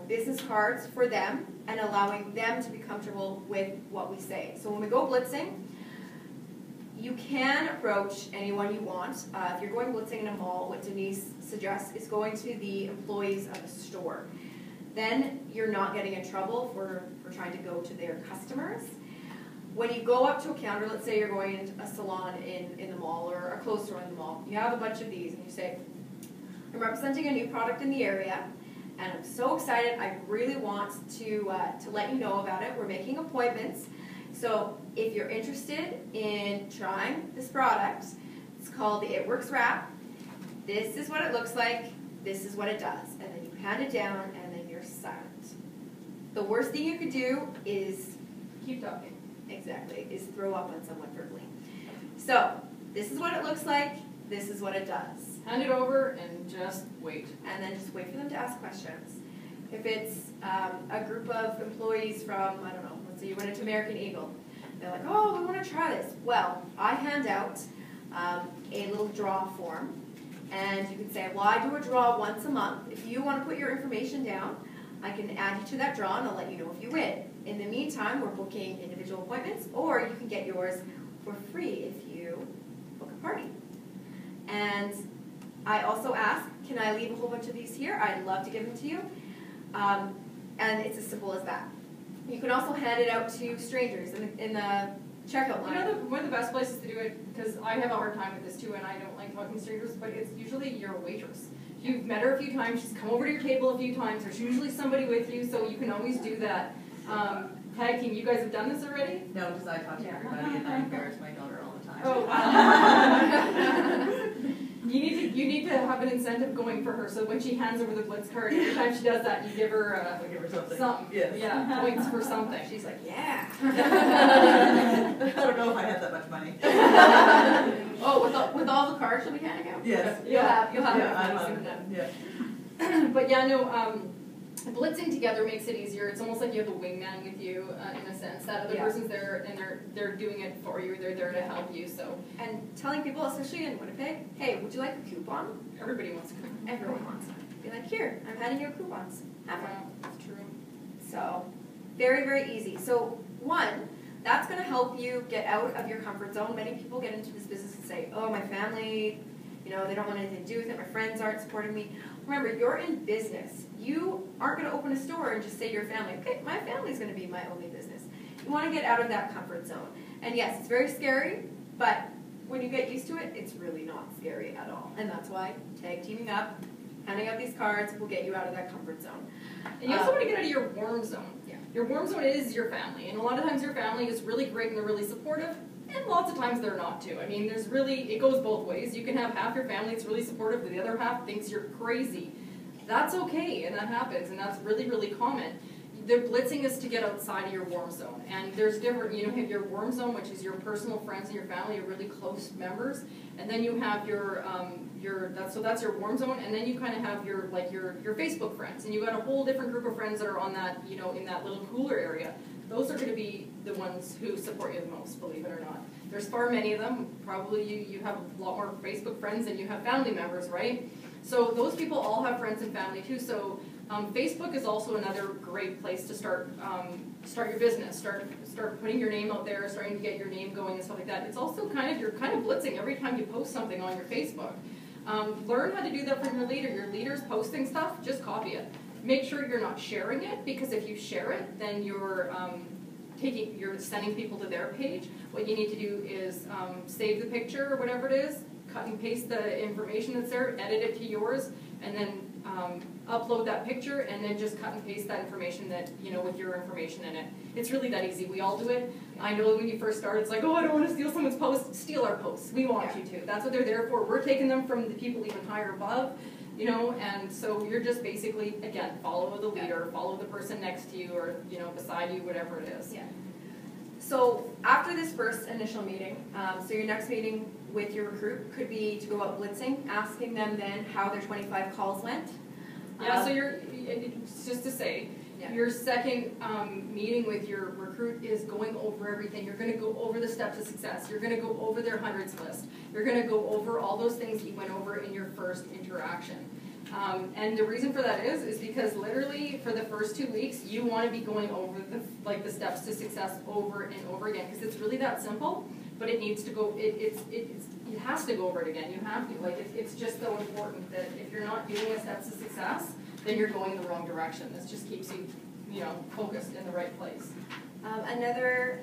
S2: business cards for them and allowing them to be comfortable with what we say. So when we go blitzing, you can approach anyone you want. If you're going blitzing in a mall, what Denise suggests is going to the employees of the store. Then you're not getting in trouble for trying to go to their customers. When you go up to a counter, let's say you're going into a salon in the mall or a clothes store in the mall, you have a bunch of these and you say, I'm representing a new product in the area, and I'm so excited. I really want to let you know about it. We're making appointments. So if you're interested in trying this product, it's called the It Works Wrap. This is what it looks like. This is what it does. And then you hand it down, and then you're silent. The worst thing you could do is
S3: Keep talking.
S2: exactly, is throw up on someone verbally. So this is what it looks like. this is what it does.
S3: Hand it over and just wait.
S2: And then just wait for them to ask questions. If it's a group of employees from, I don't know, let's say you went into American Eagle. They're like, oh, we want to try this. Well, I hand out a little draw form. And you can say, well, I do a draw once a month. If you want to put your information down, I can add you to that draw and I'll let you know if you win. In the meantime, we're booking individual appointments, or you can get yours for free if you book a party. And I also ask, can I leave a whole bunch of these here? I'd love to give them to you. And it's as simple as that. You can also hand it out to strangers in the checkout line.
S3: You know, one of the best places to do it, because I have a hard time with this too, and I don't like talking to strangers, but it's usually your waitress. You've met her a few times, she's come over to your table a few times, there's usually somebody with you, so you can always do that. Tag team, you guys have done this already?
S5: No, because I talk to everybody and I embarrass my daughter all the time.
S3: Oh, you need to have an incentive going for her, so when she hands over the Blitz card, every time she does that, you give her
S5: I give her something.
S3: something.
S5: Yes.
S3: Yeah, points for something.
S2: She's like, yeah.
S5: I don't know if I have that much money.
S2: Oh, with all the cards she'll be handing out?
S5: Yes.
S2: You'll have
S5: Yeah, I'm
S2: everything
S5: on
S2: soon then.
S5: it. Yeah.
S3: But yeah, no, blitzing together makes it easier. It's almost like you have a wingman with you, in a sense. That other
S2: Yeah.
S3: person's there and they're doing it for you. They're there to help you. So
S2: And telling people, especially in Winnipeg, hey, would you like a coupon?
S3: everybody wants to come.
S2: Everyone wants one. Be like, here, I'm handing you coupons. Have one.
S3: That's true.
S2: So, very, very easy. So, one, that's going to help you get out of your comfort zone. Many people get into this business and say, oh, my family, they don't want anything to do with it. My friends aren't supporting me. Remember, you're in business. You aren't going to open a store and just say to your family, okay, my family's going to be my only business. You want to get out of that comfort zone. And yes, it's very scary, but when you get used to it, it's really not scary at all. And that's why tag teaming up, handing out these cards will get you out of that comfort zone.
S3: And you also want to get out of your warm zone.
S2: Yeah.
S3: Your warm zone is your family, and a lot of times your family is really great and they're really supportive, and lots of times they're not too. I mean, it goes both ways. You can have half your family that's really supportive, but the other half thinks you're crazy. That's okay, and that happens, and that's really, really common. The blitzing is to get outside of your warm zone, and there's different, you have your warm zone, which is your personal friends and your family, your really close members, and then you have that's your warm zone, and then you kind of have your Facebook friends, and you got a whole different group of friends that are on that, in that little cooler area. Those are going to be the ones who support you the most, believe it or not. There's far many of them. Probably you have a lot more Facebook friends than you have family members, right? So those people all have friends and family too. So Facebook is also another great place to start your business, start putting your name out there, starting to get your name going and stuff like that. It's also you're kind of blitzing every time you post something on your Facebook. Learn how to do that from your leader. Your leader's posting stuff, just copy it. Make sure you're not sharing it, because if you share it, then you're sending people to their page. What you need to do is save the picture or whatever it is, cut and paste the information that's there, edit it to yours, and then upload that picture, and then just cut and paste that information that, with your information in it. It's really that easy. We all do it. I know when you first start, it's like, oh, I don't want to steal someone's post. Steal our posts. We want you to. That's what they're there for. We're taking them from the people even higher above, and so you're just basically, again, follow the leader, follow the person next to you or, beside you, whatever it is.
S2: Yeah. So after this first initial meeting, so your next meeting with your recruit could be to go out blitzing, asking them then how their 25 calls went.
S3: Yeah, so just to say, your second meeting with your recruit is going over everything. You're going to go over the steps of success. You're going to go over their hundreds list. You're going to go over all those things that you went over in your first interaction. And the reason for that is because literally for the first 2 weeks, you want to be going over the steps to success over and over again, because it's really that simple. But it needs to go. It has to go over it again. You have to. It's just so important that if you're not doing the steps to success, then you're going in the wrong direction. This just keeps you, focused in the right place.
S2: Another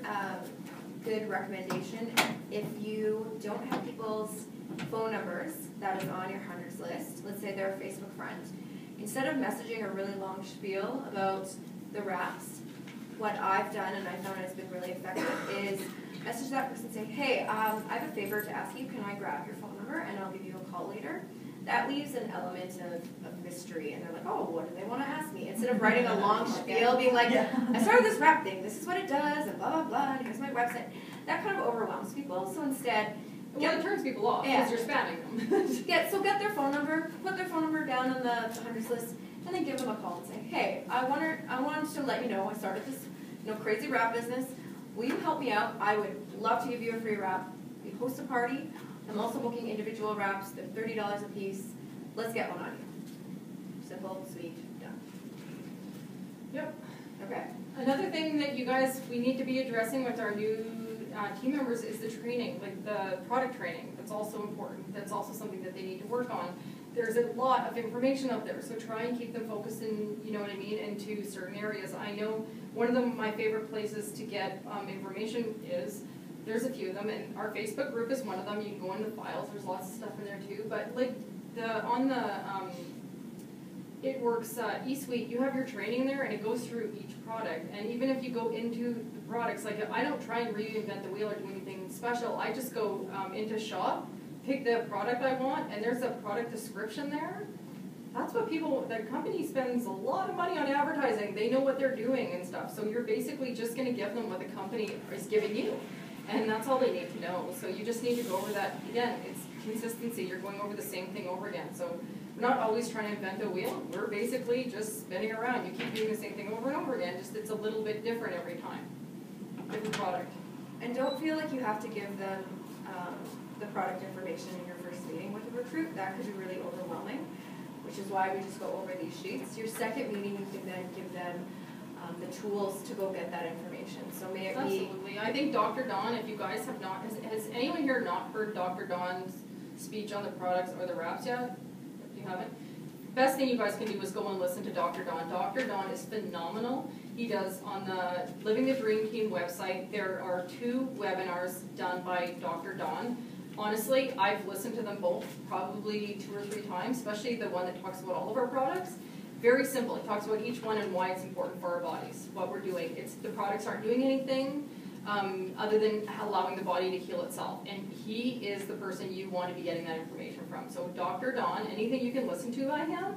S2: good recommendation: if you don't have people's phone numbers that is on your hundreds list, let's say they're a Facebook friend, instead of messaging a really long spiel about the wraps, what I've done and I found has been really effective is message that person and say, hey, I have a favor to ask you. Can I grab your phone number and I'll give you a call later? That leaves an element of mystery, and they're like, oh, what do they want to ask me? Instead of writing a long spiel, being like, I started this wrap thing, this is what it does, and blah, blah, blah, and here's my website. That kind of overwhelms people. So instead,
S3: Well, it turns people off because
S2: Yeah.
S3: you're spamming them.
S2: Get their phone number, put their phone number down on the hundreds list, and then give them a call and say, hey, I wanted to let you know I started this, crazy wrap business. Will you help me out? I would love to give you a free wrap. We host a party. I'm also booking individual wraps. They're $30 a piece. Let's get one on you. Simple, sweet, done.
S3: Yep.
S2: Okay.
S3: Another thing that we need to be addressing with our new team members is the training, like the product training. That's also important. That's also something that they need to work on. There's a lot of information out there, so try and keep them focused in, into certain areas. I know one of my favorite places to get information is, there's a few of them, and our Facebook group is one of them. You can go into files, there's lots of stuff in there too, but like It Works eSuite, you have your training there and it goes through each product. And even if you go into the products, like I don't try and reinvent the wheel or do anything special. I just go into shop, pick the product I want, and there's a product description there. That's what the company spends a lot of money on advertising. They know what they're doing and stuff. So you're basically just going to give them what the company is giving you. And that's all they need to know. So you just need to go over that. Again, it's consistency. You're going over the same thing over again. So we're not always trying to invent the wheel. We're basically just spinning around. You keep doing the same thing over and over again. Just it's a little bit different every time. Different product.
S2: And don't feel like you have to give them the product information in your first meeting with a recruit. That could be really overwhelming, which is why we just go over these sheets. Your second meeting, you can then give them the tools to go get that information. So may it be...
S3: Absolutely. I think Dr. Dawn, if you guys have not, has anyone here not heard Dr. Dawn's speech on the products or the wraps yet? If you haven't. Best thing you guys can do is go and listen to Dr. Dawn. Dr. Dawn is phenomenal. He does on the Living the Dream Team website, there are 2 webinars done by Dr. Dawn. Honestly, I've listened to them both probably 2 or 3 times, especially the one that talks about all of our products. Very simple. It talks about each one and why it's important for our bodies, what we're doing. The products aren't doing anything other than allowing the body to heal itself. And he is the person you want to be getting that information from. So Dr. Dawn, anything you can listen to by him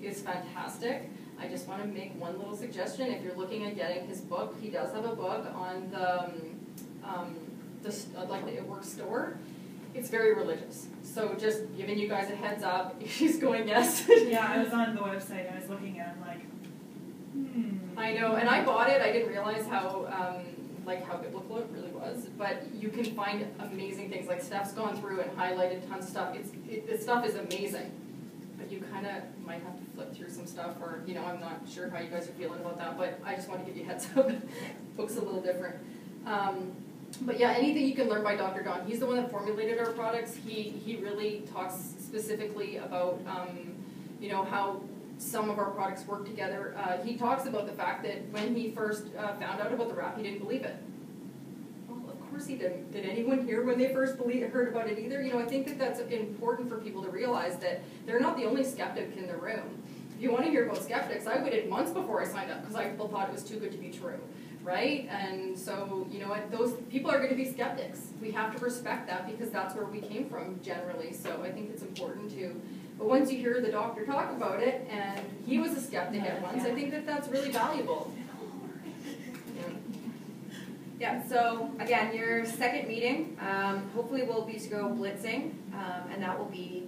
S3: is fantastic. I just want to make one little suggestion. If you're looking at getting his book, he does have a book on the It Works store. It's very religious. So just giving you guys a heads up. She's going, yes.
S5: Yeah, I was on the website and I was looking at it, I'm like,
S3: I know, and I bought it. I didn't realize how biblical it really was. But you can find amazing things. Like Steph's gone through and highlighted tons of stuff. The stuff is amazing. But you kind of might have to flip through some stuff, or I'm not sure how you guys are feeling about that. But I just want to give you a heads up. Book's a little different. But yeah, anything you can learn by Dr. Dawn. He's the one that formulated our products. He really talks specifically about how some of our products work together. He talks about the fact that when he first found out about the wrap, he didn't believe it. Well, of course he didn't. Did anyone here when they first heard about it either? I think that's important for people to realize that they're not the only skeptic in the room. If you want to hear about skeptics, I waited months before I signed up because I thought it was too good to be true. Right? And so, those people are going to be skeptics. We have to respect that because that's where we came from generally. So I think it's important to, but once you hear the doctor talk about it, and he was a skeptic at once, I think that's really valuable.
S2: Yeah, so again, your second meeting, hopefully will be to go blitzing, and that will be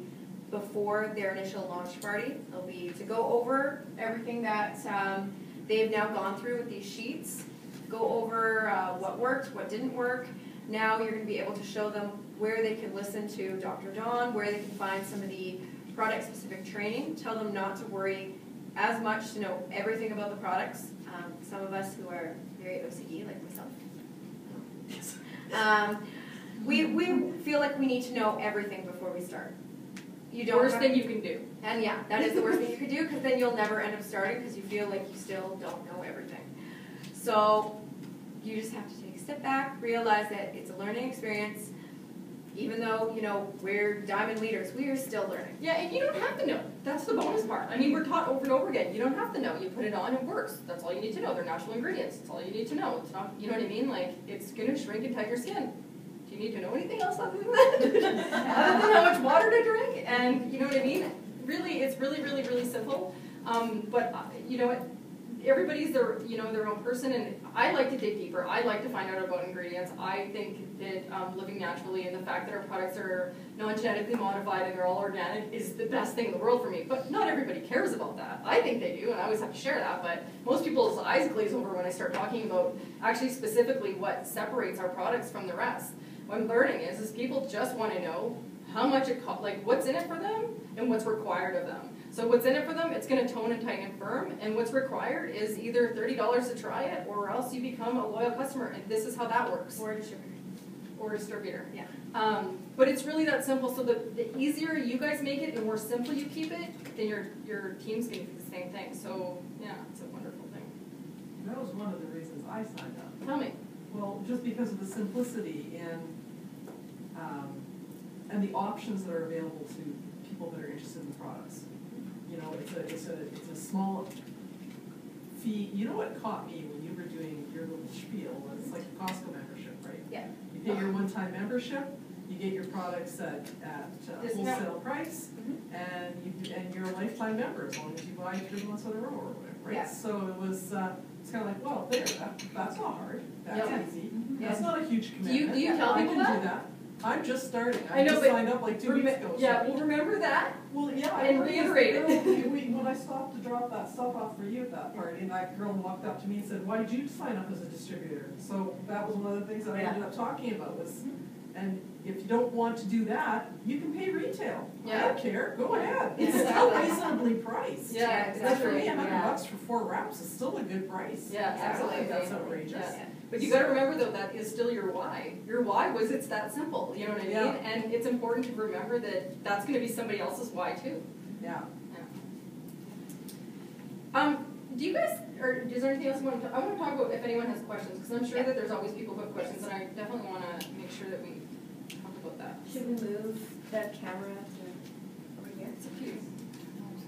S2: before their initial launch party. It'll be to go over everything that they've now gone through with these sheets. Go over what worked, what didn't work. Now you're going to be able to show them where they can listen to Dr. Dawn, where they can find some of the product-specific training. Tell them not to worry as much to know everything about the products. Some of us who are very OCD, like myself, we feel like we need to know everything before we start.
S3: Worst thing you can do.
S2: And yeah, that is the worst thing you could do because then you'll never end up starting because you feel like you still don't know everything. So you just have to take a step back, realize that it's a learning experience. Even though, we're diamond leaders, we are still learning.
S3: Yeah, and you don't have to know. That's the bonus part. I mean, we're taught over and over again. You don't have to know. You put it on, it works. That's all you need to know. They're natural ingredients. That's all you need to know. It's not, you know what I mean? Like, it's going to shrink and tight your skin. Do you need to know anything else other than that? Other than how much water to drink? And you know what I mean? Really, it's really, really, really simple. But you know what? everybody's their, their own person, and I like to dig deeper. I like to find out about ingredients. I think that living naturally and the fact that our products are non-genetically modified and they're all organic is the best thing in the world for me. But not everybody cares about that. I think they do, and I always have to share that, but most people's eyes glaze over when I start talking about actually specifically what separates our products from the rest. What I'm learning is people just want to know how much it costs, like what's in it for them and what's required of them. So what's in it for them, it's going to tone and tighten and firm, and what's required is either $30 to try it, or else you become a loyal customer, and this is how that works.
S2: Or a distributor.
S3: Or a distributor.
S2: Yeah.
S3: But it's really that simple, so the easier you guys make it, and the more simple you keep it, then your team's going to do the same thing. So yeah, it's a wonderful thing.
S6: That was one of the reasons I signed up.
S3: Tell me.
S6: Well, just because of the simplicity and the options that are available to people that are interested in the products. You know, it's a small fee. You know what caught me when you were doing your little spiel? It's like a Costco membership, right?
S2: Yeah.
S6: You pay your one-time membership, you get your products at
S2: Discount.
S6: wholesale price, and you're a lifetime member as long as you buy 3 months in a row or whatever, right?
S2: Yeah.
S6: So it was it's kind of like, well, that's not hard. That's
S3: Yeah.
S6: easy.
S2: Yeah.
S6: That's not a huge
S3: Do
S6: commitment.
S3: you tell
S6: I
S3: people
S6: can
S3: that?
S6: do that. I'm just starting.
S3: I know,
S6: just
S3: but
S6: signed up like 2 weeks ago.
S3: Yeah,
S6: so-
S3: well, remember that.
S6: Well, yeah,
S3: And
S6: I
S3: reiterate it.
S6: When I stopped to drop that stuff off for you at that party, and that girl walked up to me and said, "Why did you sign up as a distributor?" So that was one of the things that I ended up talking about was, and if you don't want to do that, you can pay retail. I
S3: Yeah.
S6: don't care. Go ahead. It's
S2: Yeah.
S6: still reasonably priced.
S3: Yeah,
S6: Like
S3: exactly.
S6: for me, $100
S2: Yeah.
S6: for 4 wraps is still a good price.
S3: Yeah,
S6: I don't think
S3: absolutely.
S6: that's outrageous.
S3: Yeah. But you gotta remember though, that is still your why. Your why was it's that simple, you know what I mean?
S6: Yeah.
S3: And it's important to remember that that's gonna be somebody else's why too.
S6: Yeah.
S3: Do you guys, or is there anything else you want to, I want to talk about if anyone has questions, because I'm sure that there's always people who have questions, and I definitely want to make sure that we talk about that.
S2: Should we move the camera to over here?
S3: It's up to you.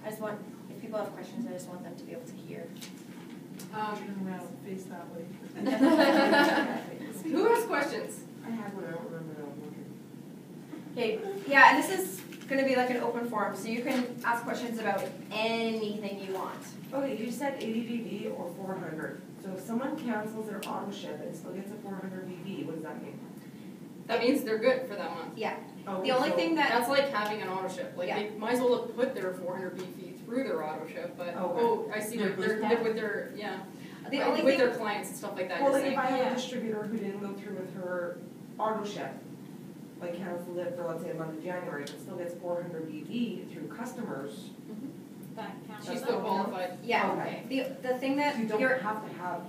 S2: I just want, if people have questions, I just want them to be able to hear.
S6: Turn around, face that way.
S3: Who has questions?
S4: I had one, I don't remember that one.
S2: Okay, yeah, and this is gonna be like an open forum, so you can ask questions about anything you want.
S4: Okay, you said 80 BV or 400. So if someone cancels their auto ship and still gets a 400 BV, what does that mean?
S3: That means they're good for that month.
S2: Yeah,
S4: Okay,
S2: the only
S4: so-
S2: thing that,
S3: That's like having an auto ship, like
S2: Yeah.
S3: they might as well have put their 400 BV through their auto ship, but,
S4: Okay.
S3: oh, I see,
S6: Their
S3: they're
S6: boost
S3: good with their, yeah.
S2: the only
S3: With
S2: thing,
S3: their clients and stuff like that,
S4: Well,
S3: you're
S4: like if
S3: saying.
S4: I have
S2: Yeah.
S4: a distributor who didn't go through with her auto ship, like canceled it for let's say the month of January, but still gets 400 BV through customers,
S3: She's still qualified.
S2: yeah,
S4: Okay.
S2: the thing that
S4: you don't
S2: you're,
S4: have to have,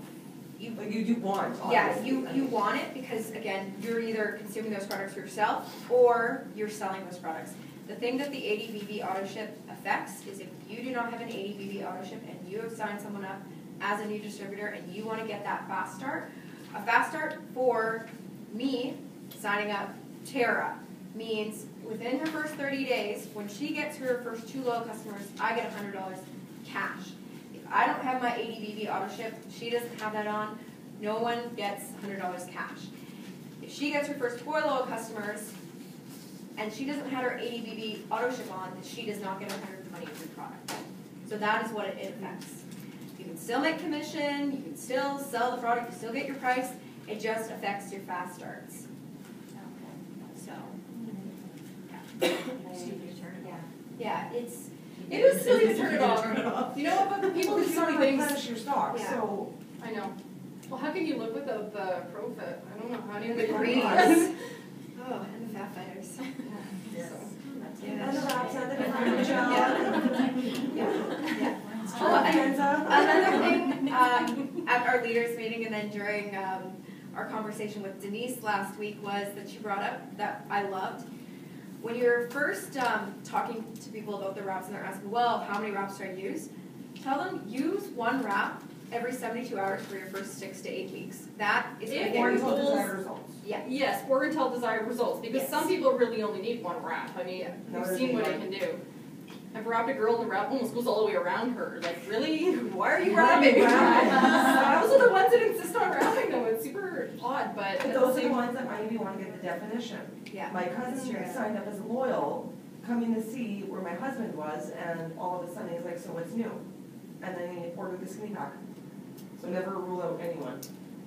S2: you,
S4: like you do want,
S2: yeah,
S4: obviously.
S2: you want it because again, you're either consuming those products for yourself or you're selling those products. The thing that the 80 BV auto ship affects is if you do not have an 80 BV auto ship and you have signed someone up as a new distributor and you want to get that fast start, a fast start for me signing up Tara means within her first 30 days, when she gets her first 2 loyal customers, I get $100 cash. If I don't have my 80 BV auto ship, she doesn't have that on, no one gets $100 cash. If she gets her first 4 loyal customers, and she doesn't have her 80 BV auto ship on, then she does not get 120 free product. So that is what it affects. You can still make commission, you can still sell the product, you still get your price, it just affects your fast starts. So, yeah, it is silly to turn it off. You know what, but the people
S4: Well,
S2: do
S4: you
S2: silly
S4: don't
S2: things.
S4: replenish your stock,
S2: Yeah.
S4: so.
S3: I know. Well, how can you live without the ProFit? I don't know, how do you
S2: And
S3: make
S2: the
S3: your
S2: greens.
S3: money?
S2: Oh, and the fat fighters.
S6: Yes.
S4: And the wraps and the different
S2: Yeah.
S4: Oh, and
S2: Another thing, at our leaders meeting and then during our conversation with Denise last week was that she brought up that I loved. When you're first talking to people about the wraps and they're asking, well, how many wraps do I use? Tell them use 1 wrap every 72 hours for your first 6 to 8 weeks. That is going to get
S4: Or
S2: you.
S4: until
S3: Goals.
S4: desired results.
S2: Yeah.
S3: Yes, or until desired results, because
S2: Yes.
S3: some people really only need 1 wrap. I mean,
S4: No,
S3: we've
S4: there's
S3: seen what
S4: one.
S3: it can do. I've wrapped a girl and the wrap almost goes all the way around her. Like, really? Why are you
S4: Why are
S3: wrapping?
S4: you wrapping?
S3: Those are the ones that insist on wrapping them. It's super odd, but at
S4: But
S3: the
S4: those are the
S3: same-
S4: ones that maybe want to get the definition.
S2: Yeah.
S4: My
S2: That's
S4: cousin
S2: true.
S4: signed up as loyal, coming to see where my husband was, and all of a sudden he's like, so what's new? And then he ordered the skinny pack. So never rule out anyone.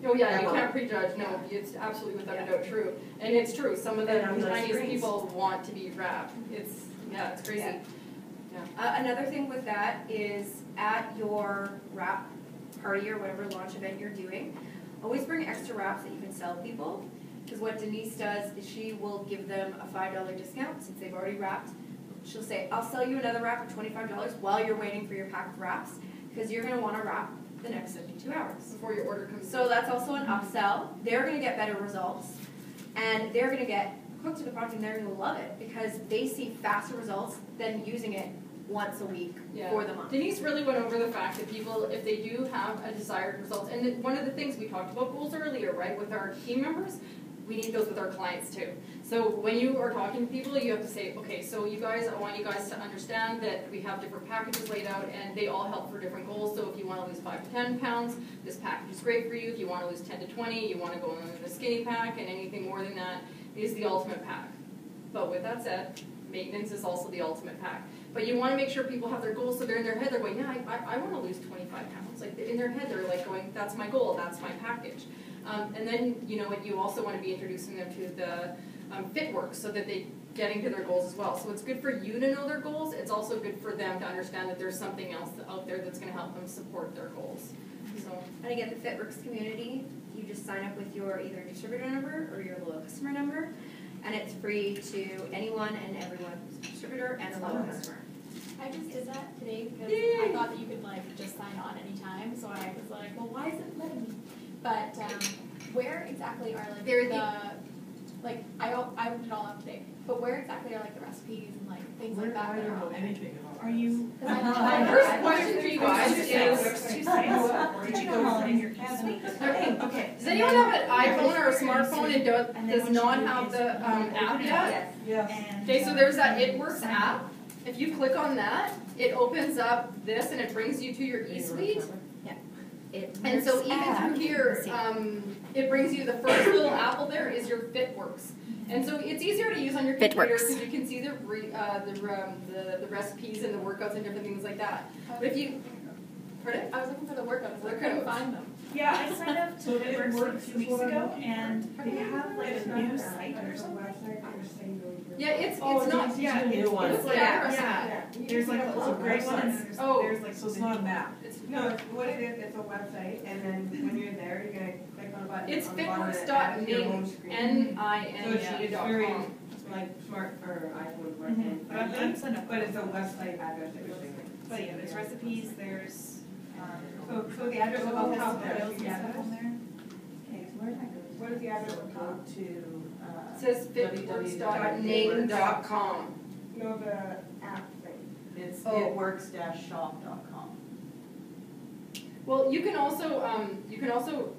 S3: Oh yeah, you
S4: Ever.
S3: can't prejudge, no, it's absolutely without a doubt true. And it's true, some of the
S4: And on the
S3: tiniest
S4: screens.
S3: people want to be wrapped. It's crazy.
S2: Yeah. Another thing with that is at your wrap party or whatever launch event you're doing, always bring extra wraps that you can sell people. Because what Denise does is she will give them a $5 discount since they've already wrapped. She'll say, I'll sell you another wrap for $25 while you're waiting for your pack of wraps because you're going to want to wrap the next 72 hours.
S3: Before your order comes.
S2: So that's also an upsell. They're going to get better results and they're going to get hooked to the product and they're going to love it because they see faster results than using it once a week for the month.
S3: Denise really went over the fact that people, if they do have a desired result, and one of the things we talked about goals earlier, right, with our team members, we need those with our clients too. So when you are talking to people, you have to say, okay, so you guys, I want you guys to understand that we have different packages laid out and they all help for different goals. So if you want to lose 5 to 10 pounds, this package is great for you. If you want to lose 10 to 20, you want to go on the skinny pack, and anything more than that is the ultimate pack. But with that said, maintenance is also the ultimate pack. But you want to make sure people have their goals, so they're in their head, they're going, yeah, I want to lose 25 pounds. Like in their head, they're like going, that's my goal, that's my package. And then, you know, you also want to be introducing them to the FitWorks so that they getting to their goals as well. So it's good for you to know their goals. It's also good for them to understand that there's something else out there that's going to help them support their goals. So.
S2: And again, the FitWorks community, you just sign up with your either distributor number or your loyal customer number, and it's free to anyone and everyone who's a distributor and a loyal customer.
S7: Is that today? Because
S3: Yay.
S7: I thought that you could like just sign on anytime, so I was like, well, why is it letting me? But where exactly are like
S2: They're
S7: I looked it all up today, but where exactly are like the recipes and like things like that?
S6: I
S7: that are
S6: don't know
S7: on there?
S6: anything about.
S5: Are you?
S7: Because I
S3: My
S7: know-
S3: first question for you guys is,
S5: Did you go all in your cabinet? Okay.
S3: does anyone have an iPhone or a smartphone and does not have the app yet?
S6: Yes.
S3: Okay, so there's that It Works app. If you click on that, it opens up this and it brings you to your eSuite. And so even through here, it brings you the first little apple there is your FitWorks. And so it's easier to use on your computer because you can see the recipes and the workouts and different things like that. But if you, pardon?
S7: I was looking for the workouts, I couldn't find them.
S5: Yeah, I signed up to FitWorks like 2 weeks ago, and they have like a new site or something.
S3: Yeah, it's
S5: Oh,
S3: not.
S5: yeah,
S4: New one.
S3: It's like
S5: yeah. There's like a little gray one, and
S3: Oh.
S5: there's like
S6: So it's not a map.
S3: It's
S8: No, what it is, it's a website, and then when you're there, you're gonna click on a button
S3: It's
S8: on the bottom and add to your home screen. So it's very,
S3: NING.com.
S8: like, smart, or iPhone working,
S5: I'm signed up.
S8: but it's a website address that you're saying.
S5: But yeah, there's recipes, there's,
S8: So the address will go top there,
S5: videos
S8: the
S5: and stuff
S8: address,
S5: on there.
S8: okay, so where did I go? What is the address on
S5: Go
S8: top?
S5: to,
S3: It says fitworks.ning.com.
S8: No, the app thing.
S5: it's
S3: Oh.
S5: itworks-shop.com.
S3: Well, you can also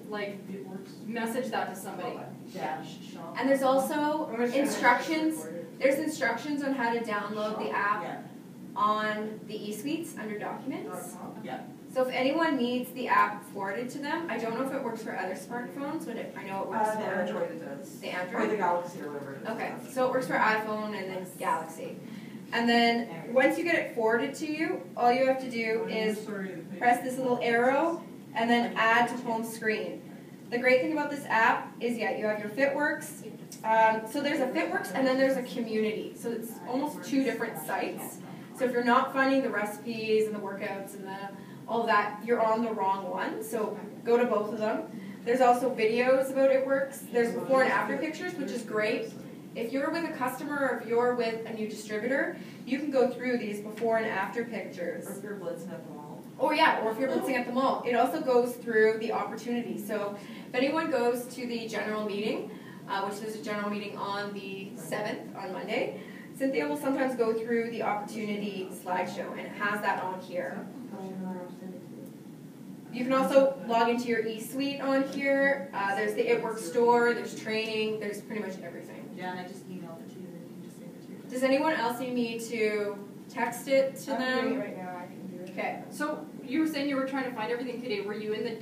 S3: like
S6: It works.
S3: message that to somebody.
S5: -shop.
S2: And there's also
S8: I'm gonna share my
S2: instructions.
S8: recorded.
S2: There's instructions on how to download the app
S5: Yeah,
S2: on the eSuites under Documents.
S5: yeah.
S2: So if anyone needs the app forwarded to them, I don't know if it works for other smartphones, but I know it works
S4: The
S2: for
S4: Android it does.
S2: the
S4: Or
S2: Android.
S4: the Galaxy or whatever it is.
S2: Okay, so it works for iPhone and then Galaxy. And then once you get it forwarded to you, all you have to do is press this little arrow and then add to home screen. The great thing about this app is, you have your FitWorks. So there's a FitWorks and then there's a community. So it's almost 2 different sites. So if you're not finding the recipes and the workouts and all that, you're on the wrong one. So go to both of them. There's also videos about It Works. There's before and after pictures, which is great. If you're with a customer or if you're with a new distributor, you can go through these before and after pictures.
S4: Or if you're blitzing at the mall.
S2: Or if you're blitzing at the mall. It also goes through the opportunity. So if anyone goes to the general meeting, which is a general meeting on the 7th, on Monday, Cynthia will sometimes go through the opportunity slideshow, and it has that on here. You can also log into your eSuite on here. There's the It Works store, there's training, there's pretty much everything.
S5: Yeah, and I just emailed it to you, and you can just save it to your.
S2: Does anyone else need me to text it to
S8: I'm doing it
S2: them?
S8: right now, I can do it.
S2: Okay.
S3: So you were saying you were trying to find everything today. Were you in the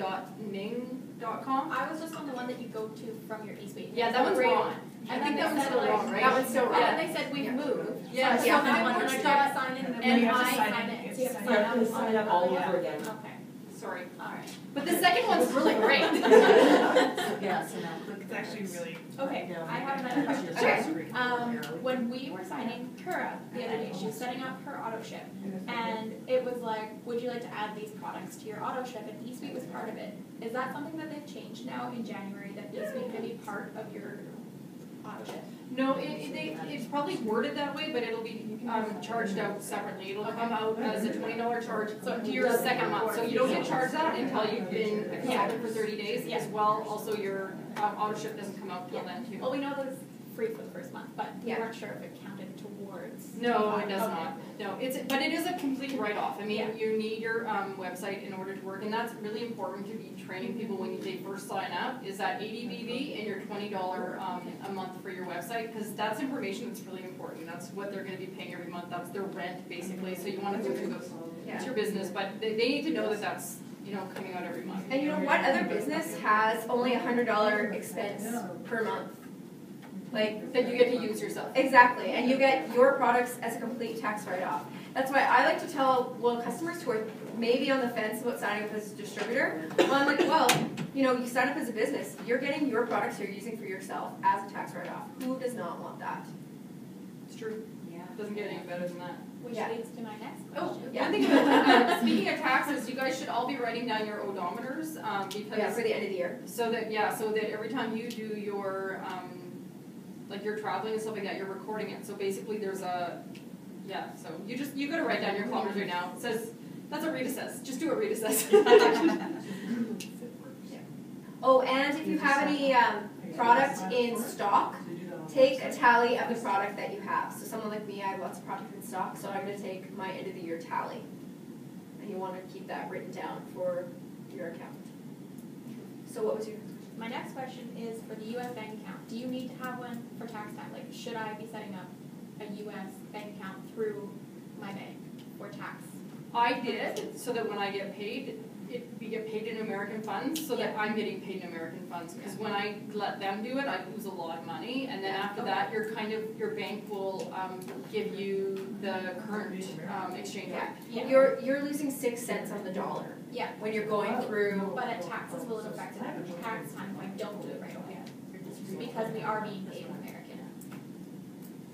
S3: .ning.com?
S7: I was just on the one that you go to from your eSuite.
S3: Yeah, that one's wrong. I
S7: And
S3: think
S7: then
S3: that
S7: they
S3: one's
S7: said,
S3: still
S7: like,
S3: wrong, right?
S2: That one's still
S7: And
S2: wrong.
S7: then they said we've moved.
S3: Yeah,
S7: So
S3: yeah.
S7: FitWorks dot sign in, and
S5: you
S7: then
S5: have to
S7: I
S5: sign
S7: sign
S5: in.
S7: in. So you have to
S4: You have
S7: sign
S4: to
S7: up
S4: sign
S7: on
S4: up all
S7: the-
S4: over again.
S7: Okay.
S3: sorry.
S7: Alright.
S3: But the second one's really great.
S5: Yeah, so now it's actually really.
S7: Okay, I have another question.
S2: Okay.
S7: When we were signing her up the other day, she was setting up her auto ship, and it was like, would you like to add these products to your auto ship? And eSuite was part of it. Is that something that they've changed now in January, that eSuite can be part of your auto ship?
S3: No, it's probably worded that way, but it'll be charged out separately. It'll come out as a $20 charge to your second month. So you don't get charged that until you've been a consultant for 30 days as well. Also, your auto ship doesn't come out till then too.
S7: Well, we know that it's free for the first month, but we
S2: Yeah.
S7: weren't sure if it counted towards.
S3: No, it does
S7: Okay.
S3: not. No, but it is a complete write-off. I mean,
S7: Yeah.
S3: you need your website in order to work, and that's really important to be training people when they first sign up, is that ADBV and your $20 a month for your website, because that's information that's really important. That's what they're gonna be paying every month. That's their rent, basically, so you wanna go through those. It's your business, but they need to know that that's, coming out every month.
S2: And you know what other business has only $100 expense per month? Like,
S3: That you get to use yourself.
S2: exactly, and you get your products as a complete tax write-off. That's why I like to tell loyal customers who are maybe on the fence about signing up as a distributor, well, I'm like, well, you sign up as a business, you're getting your products you're using for yourself as a tax write-off. Who does not want that?
S3: It's true.
S7: Yeah.
S3: Doesn't get any better than that.
S7: Which
S2: Yeah.
S7: leads to my next
S3: Oh,
S7: question.
S2: Yeah.
S3: one thing about, speaking of taxes, you guys should all be writing down your odometers,
S2: Yeah,
S3: because,
S2: for the end of the year.
S3: so that every time you do your, like you're traveling and stuff like that, you're recording it, so basically there's so you gotta write down your kilometers right now. It says, that's what Rita says, just do what Rita says.
S2: Oh, and if you have any product in stock, take a tally of the product that you have. So someone like me, I have lots of product in stock, so I'm going to take my end of the year tally. And you want to keep that written down for your account. So what was your
S7: My next question is for the US bank account. Do you need to have one for tax time? Like, should I be setting up a US bank account through my bank for tax?
S3: I did, so that when I get paid, we get paid in American funds, so that I'm getting paid in American funds. Because when I let them do it, I lose a lot of money, and then after that, your bank will give you the current exchange rate.
S2: Yeah, you're losing 6 cents on the dollar
S7: Yeah,
S2: when you're going through.
S7: but at taxes, will it affect it at tax time if I don't do it right away? Because we are being paid in American.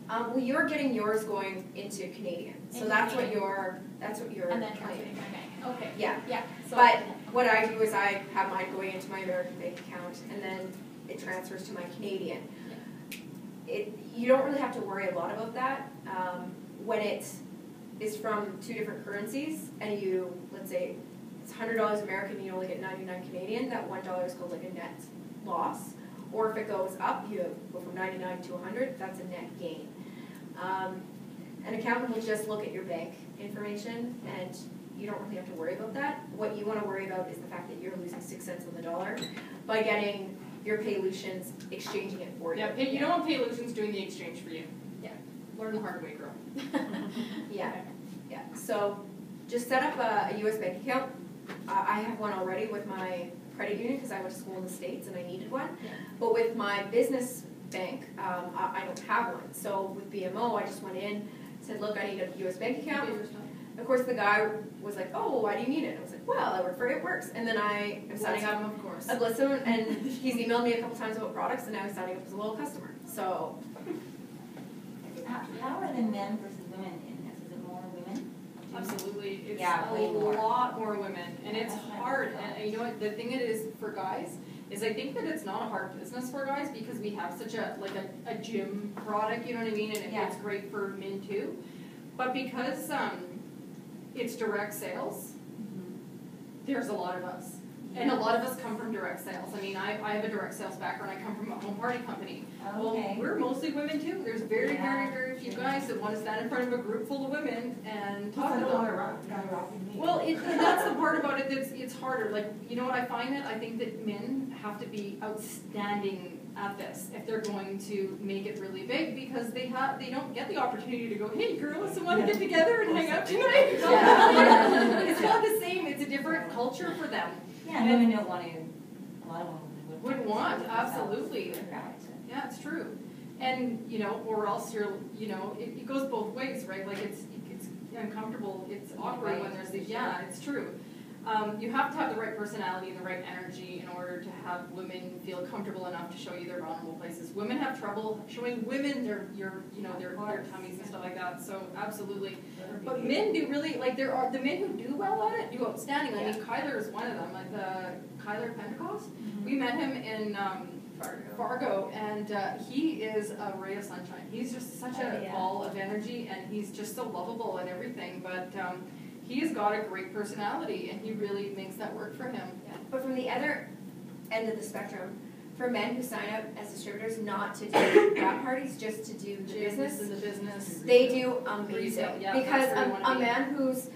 S2: Well, you're getting yours going into Canadian, so
S7: Into
S2: that's what
S7: Canadian.
S2: you're
S7: And then
S2: claiming.
S7: transferring my bank. Okay.
S2: Yeah.
S7: Yeah. So
S2: But what I do is I have mine going into my American bank account, and then it transfers to my Canadian. You don't really have to worry a lot about that when it is from two different currencies, and let's say it's $100 American, and you only get 99 Canadian. That $1 is called like a net loss. Or if it goes up, you go from 99 to 100. That's a net gain. An accountant will just look at your bank information, and you don't really have to worry about that. What you want to worry about is the fact that you're losing 6 cents on the dollar by getting your Paylutions exchanging it for you.
S3: Yeah, you don't want Paylutions doing the exchange for you.
S7: Yeah.
S3: Learn the hard way, girl.
S2: Yeah, yeah. So just set up a U.S. bank account. I have one already with my credit union because I went to school in the States and I needed one.
S7: Yeah.
S2: But with my business bank, I don't have one. So with BMO, I just went in, said, look, I need a U.S. bank account. Of course, the guy was like, oh, why do you need it? I was like, well, I work for It Works. And then I am signing up.
S3: Of course.
S2: I bless him, and he's emailed me a couple times about products, and now he's signing up as a loyal customer. So,
S9: How are the men versus women in this? Is it more women?
S3: Absolutely, it's
S9: Yeah,
S3: a
S9: way more.
S3: lot more women, and it's
S9: That's what I
S3: hard,
S9: thought.
S3: and you know what, the thing it is for guys, is I think that it's not a hard business for guys, because we have such a gym product, you know what I mean, and
S9: Yeah.
S3: it's great for men too, but because, it's direct sales, there's a lot of us. And a lot of us come from direct sales. I mean, I have a direct sales background. I come from a home party company. Well,
S9: Okay.
S3: we're mostly women too. There's very,
S9: Yeah.
S3: very, very few guys that want to stand in front of a group full of women and
S4: Plus,
S3: talk
S4: I
S3: to
S4: don't
S3: them.
S4: want a guy rocking me.
S3: Well, that's the part about it that's it's harder. Like, you know what I find that I think that men have to be outstanding at this if they're going to make it really big, because they don't get the opportunity to go, hey girls, I want to get together and hang out tonight. It's not the same. It's a different culture for them.
S9: Yeah, and women don't want to, a lot of women
S3: Would want, absolutely.
S9: Right.
S3: Yeah, it's true. And, or else it goes both ways, right? Like it's uncomfortable, it's awkward when there's it's true. You have to have the right personality and the right energy in order to have women feel comfortable enough to show you their vulnerable places. Women have trouble showing women their tummies and stuff like that. So absolutely. But men do really, like, there are the men who do well at it do outstanding. I mean, Kyler is one of them. Like Kyler Pentecost. We met him in Fargo, and he is a ray of sunshine. He's just such a ball of energy, and he's just so lovable and everything. But he's got a great personality, and he really makes that work for him.
S2: Yeah. But from the other end of the spectrum, for men who sign up as distributors not to do wrap parties, just to do the business,
S3: in the business,
S2: they do amazing.
S3: Retail, yeah,
S2: because
S3: that's where you
S2: a
S3: wanna be.
S2: man who's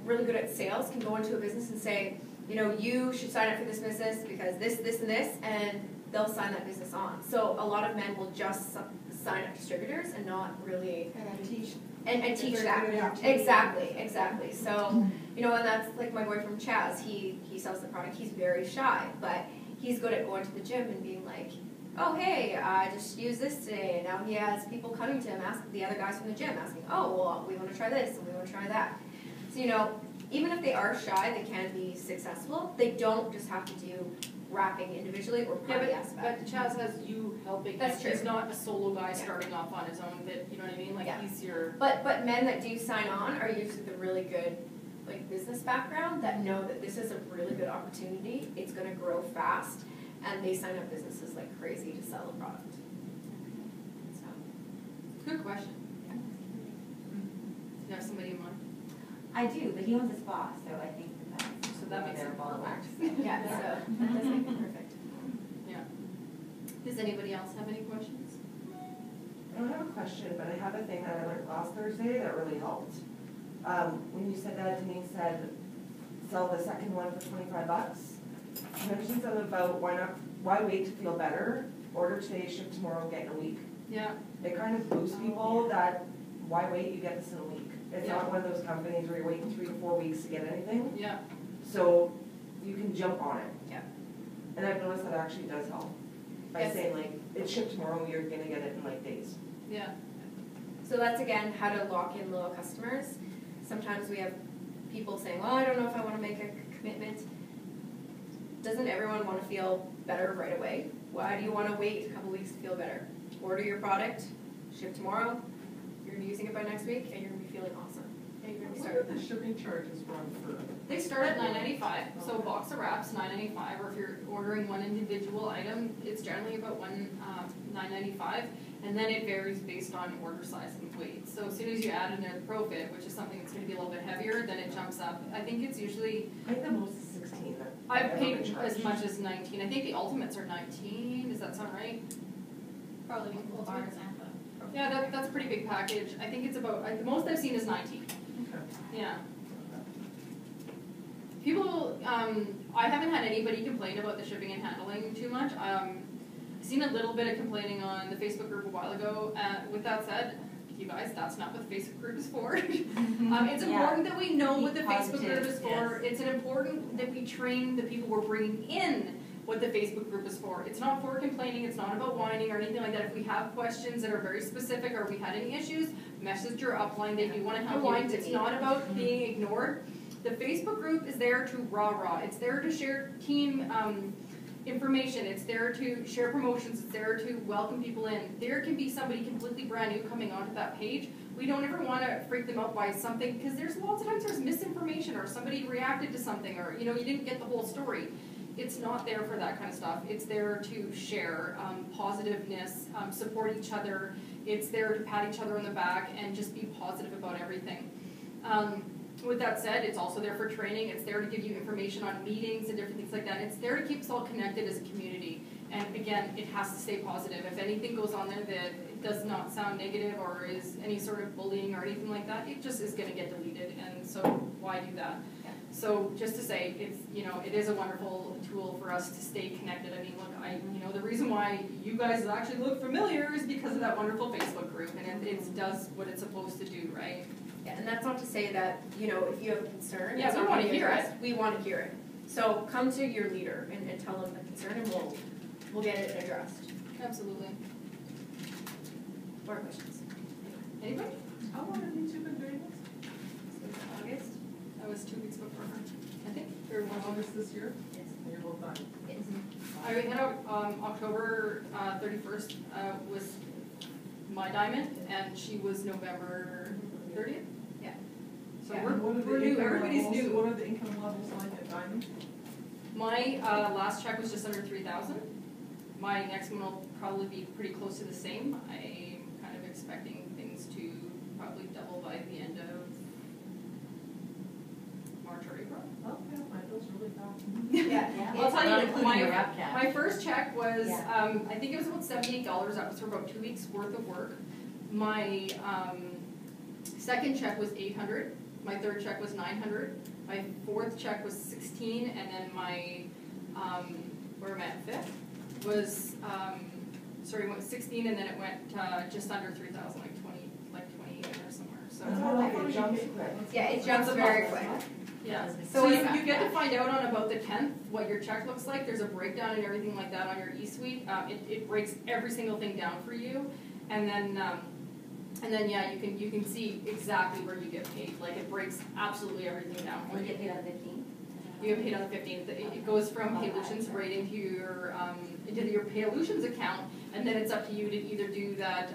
S2: really good at sales can go into a business and say, you should sign up for this business because this, this, and this, and they'll sign that business on. So a lot of men will just sign up distributors and not really
S8: teach.
S2: and teach that.
S8: Yeah.
S2: Exactly. So, and that's like my boyfriend Chaz. He sells the product. He's very shy, but he's good at going to the gym and being like, oh, hey, I just used this today. And now he has people coming to him, the other guys from the gym, asking, oh, well, we want to try this and we want to try that. So, even if they are shy, they can be successful. They don't just have to do wrapping individually or party aspect.
S3: But Chaz has you helping.
S2: That's true.
S3: He's not a solo guy starting off on his own. That you know what I mean? Like he's your.
S2: But men that do sign on are usually the really good business background that know that this is a really good opportunity. It's going to grow fast, and they sign up businesses like crazy to sell the product. So.
S3: Good question. You have somebody in mind?
S9: I do, but he owns a spa, so I think that's.
S3: So that makes it perfect.
S2: Yeah, so that does make it perfect.
S3: Yeah. Does anybody else have any questions?
S4: I don't have a question, but I have a thing that I learned last Thursday that really helped. When you said that, Denise said, sell the second one for $25. You mentioned something about why wait to feel better? Order today, ship tomorrow, get in a week.
S3: Yeah.
S4: It kind of boosts people that why wait? You get this in a week. It's not one of those companies where you're waiting 3 to 4 weeks to get anything.
S3: Yeah.
S4: So you can jump on it.
S2: Yeah.
S4: And I've noticed that actually does help. By saying it's shipped tomorrow, you're gonna get it in days.
S3: Yeah.
S2: So that's again how to lock in loyal customers. Sometimes we have people saying, well, I don't know if I want to make a commitment. Doesn't everyone want to feel better right away? Why do you want to wait a couple weeks to feel better? Order your product, ship tomorrow, you're going to be using it by next week, and you're going to be feeling awesome. And you're going to be
S6: What are the shipping charges run for?
S3: They start at $9.95. So box of wraps $9.95, or if you're ordering one individual item, it's generally about $9.95, and then it varies based on order size and weight. So as soon as you add in a Profit, which is something that's going to be a little bit heavier, then it jumps up. I think it's usually.
S4: I think the most is 16.
S3: I've paid as much as 19. I think the Ultimates are 19. Does that sound right?
S7: Probably full bars and
S3: Yeah, that's a pretty big package. I think it's about, the most I've seen is 19.
S6: Okay.
S3: Yeah. People, I haven't had anybody complain about the shipping and handling too much. I've seen a little bit of complaining on the Facebook group a while ago. With that said, you guys, that's not what the Facebook group is for. It's important that we know what the Facebook group is for. It's important that we train the people we're bringing in what the Facebook group is for. It's not for complaining, it's not about whining or anything like that. If we have questions that are very specific or we had any issues, message your upline. They do want to help you. It's not about being ignored. The Facebook group is there to rah-rah. It's there to share team information. It's there to share promotions. It's there to welcome people in. There can be somebody completely brand new coming onto that page. We don't ever want to freak them out by something, because there's lots of times there's misinformation, or somebody reacted to something, or you didn't get the whole story. It's not there for that kind of stuff. It's there to share positiveness, support each other. It's there to pat each other on the back and just be positive about everything. With that said, it's also there for training. It's there to give you information on meetings and different things like that. It's there to keep us all connected as a community. And again, it has to stay positive. If anything goes on there that does not sound negative or is any sort of bullying or anything like that, it just is going to get deleted. And so why do that?
S2: Yeah.
S3: So just to say, it's it is a wonderful tool for us to stay connected. I mean, look, the reason why you guys actually look familiar is because of that wonderful Facebook group, and it does what it's supposed to do, right?
S2: Yeah, and that's not to say that, if you have a concern.
S3: Yeah, we want to hear it.
S2: We want to hear it. So come to your leader and tell them the concern, and we'll get it addressed.
S3: Absolutely.
S2: More questions?
S3: Anybody?
S6: How long have you two been doing this?
S2: Since August?
S3: That was 2 weeks before her. I think, or
S6: In August this year?
S2: Yes.
S6: You're both done.
S3: I had October 31st was my diamond, and she was November 30th.
S2: Yeah.
S3: So
S2: Yeah.
S3: we're
S6: What are the
S3: new.
S6: income
S3: Everybody's
S6: levels-
S3: new.
S6: What are the income levels like at Diamond?
S3: My last check was just under 3,000. My next one will probably be pretty close to the same. I'm kind of expecting things to probably double by the end of March or April.
S6: Oh, yeah, my bill's really fast.
S2: Yeah.
S3: I'll tell
S9: Not
S3: you,
S9: including your rep cap.
S3: my first check was,
S9: Yeah.
S3: I think it was about $78. That was for about 2 weeks worth of work. My second check was $800. My third check was $900. My fourth check was $16, and then my where am I at, fifth was sorry, went 16, and then it went just under 3,000, like 28 or somewhere. So
S4: That's how like it jumps quick.
S2: Yeah, it jumps very quick.
S3: yeah.
S2: So
S3: So you,
S2: it's-
S3: you get to find out on about the 10th what your check looks like. There's a breakdown and everything like that on your eSuite. It breaks every single thing down for you, and then yeah, you can see exactly where you get paid. Like it breaks absolutely everything down.
S9: And you get paid on the 15th?
S3: You get paid on the 15th. It goes from Paylutions right into your Paylutions account, and then it's up to you to either do that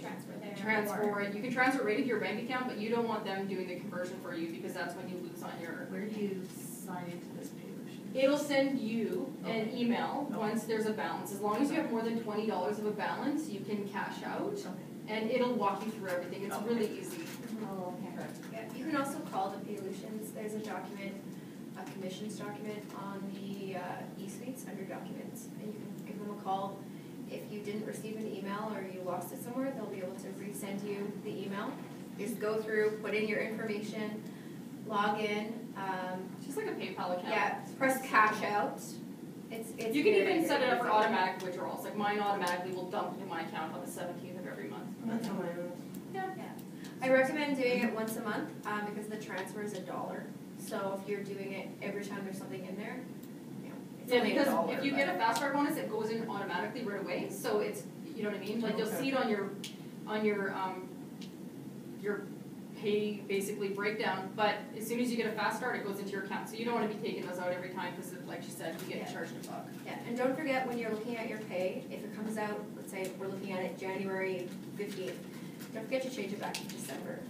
S7: Transfer there.
S3: transfer it. You can transfer it right into your bank account, but you don't want them doing the conversion for you because that's when you lose on your.
S5: Where do you sign into this Paylution?
S3: It'll send you an email once there's a balance. As long as you have more than $20 of a balance, you can cash out, and it'll walk you through everything. It's really easy.
S9: Oh, okay.
S2: Yeah, you can also call the Paylutions. There's a document, a commissions document on the eSuites under documents, and you can give them a call. If you didn't receive an email or you lost it somewhere, they'll be able to resend you the email. Just go through, put in your information, log in.
S3: It's just like a PayPal account.
S2: Yeah, press cash out. It's
S3: You can
S2: very,
S3: even set it up for
S2: very easy.
S3: automatic withdrawals. Like mine automatically will dump into my account on the 17th of every month.
S4: That's how mine is.
S2: I recommend doing it once a month because the transfer is $1. So if you're doing it every time there's something in there, you know, it's
S3: Yeah,
S2: only
S3: because
S2: $1.
S3: if you get a fast start bonus, it goes in automatically right away. So it's, you know what I mean? Like you'll see it on your pay basically breakdown, but as soon as you get a fast start, it goes into your account. So you don't want to be taking those out every time because, like she said, you get charged $1.
S2: Yeah, and don't forget when you're looking at your pay, if it comes out, let's say we're looking at it January 15th, don't forget to change it back to December.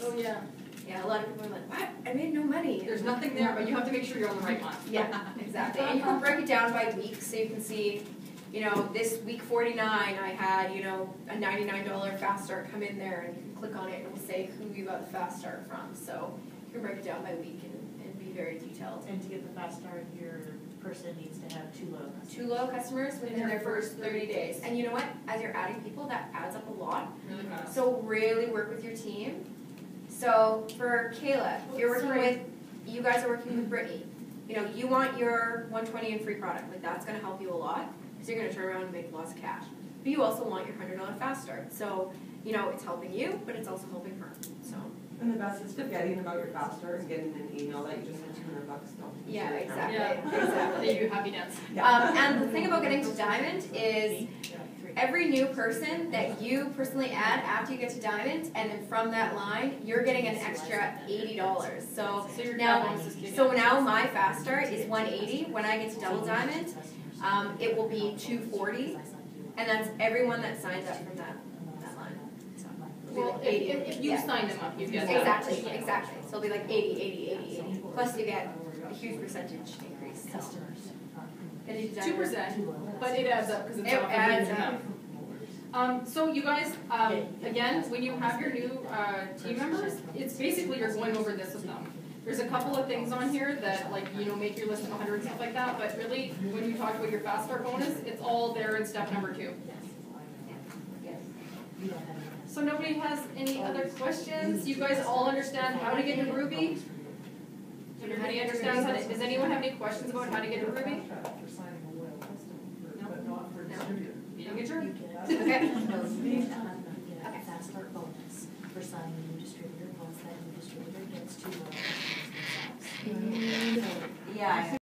S3: Oh yeah.
S2: Yeah, a lot of people are like, what? I made no money.
S3: There's nothing there, but you have to make sure you're on the right month.
S2: Yeah, exactly. And you can break it down by weeks, so you can see, you know, this week 49, I had, you know, a $99 fast start come in there, and you can click on it, and it will say who you got the fast start from. So you can break it down by week and be very detailed.
S5: And to get the fast start, your person needs to have 2 low customers.
S2: 2 low customers within their first 30 days. And you know what? As you're adding people, that adds up a lot.
S3: Really fast.
S2: So really work with your team. So for Kayla, you're working with, you guys are working with Brittany. You know, you want your 120 and free product. Like that's gonna help you a lot because you're gonna turn around and make lots of cash. But you also want your $100 fast start. So, you know, it's helping you, but it's also helping her. So.
S4: And the best is forgetting about your fast start and getting an email that you just had $200. Don't
S2: Yeah, exactly.
S3: Yeah.
S2: Exactly.
S3: They do happy dance.
S2: And the thing about getting to Diamond is every new person that you personally add after you get to Diamond, and then from that line, you're getting an extra $80. So
S3: your
S2: now,
S3: bonus is kicking
S2: so
S3: in.
S2: now my fast start is $180. When I get to Double Diamond, it will be $240, and that's everyone that signs up from that line. So it'll be
S3: Well,
S2: like 80.
S3: if you
S2: Yeah.
S3: sign them up, you get that.
S2: Exactly, exactly. So it'll be like 80, 80, 80, 80. Plus you get a huge percentage increase. So. And you
S3: 2%, but it adds up because it's
S2: It
S3: off
S2: adds
S3: of
S2: up.
S3: So you guys, again, when you have your new team members, it's basically you're going over this with them. There's a couple of things on here that, like, you know, make your list of 100 and stuff like that, but really, when you talk about your fast start bonus, it's all there in step number 2. So nobody has any other questions? You guys all understand how to get to Ruby? Everybody understands how to, does anyone have any questions about how to get to Ruby?
S6: Contract for signing a loyal customer, but not for a distributor.
S3: Meeting adjourned.
S2: Okay.
S5: Fast start bonus for signing a new distributor, once that new distributor gets 2 low customers themselves.
S9: Yeah,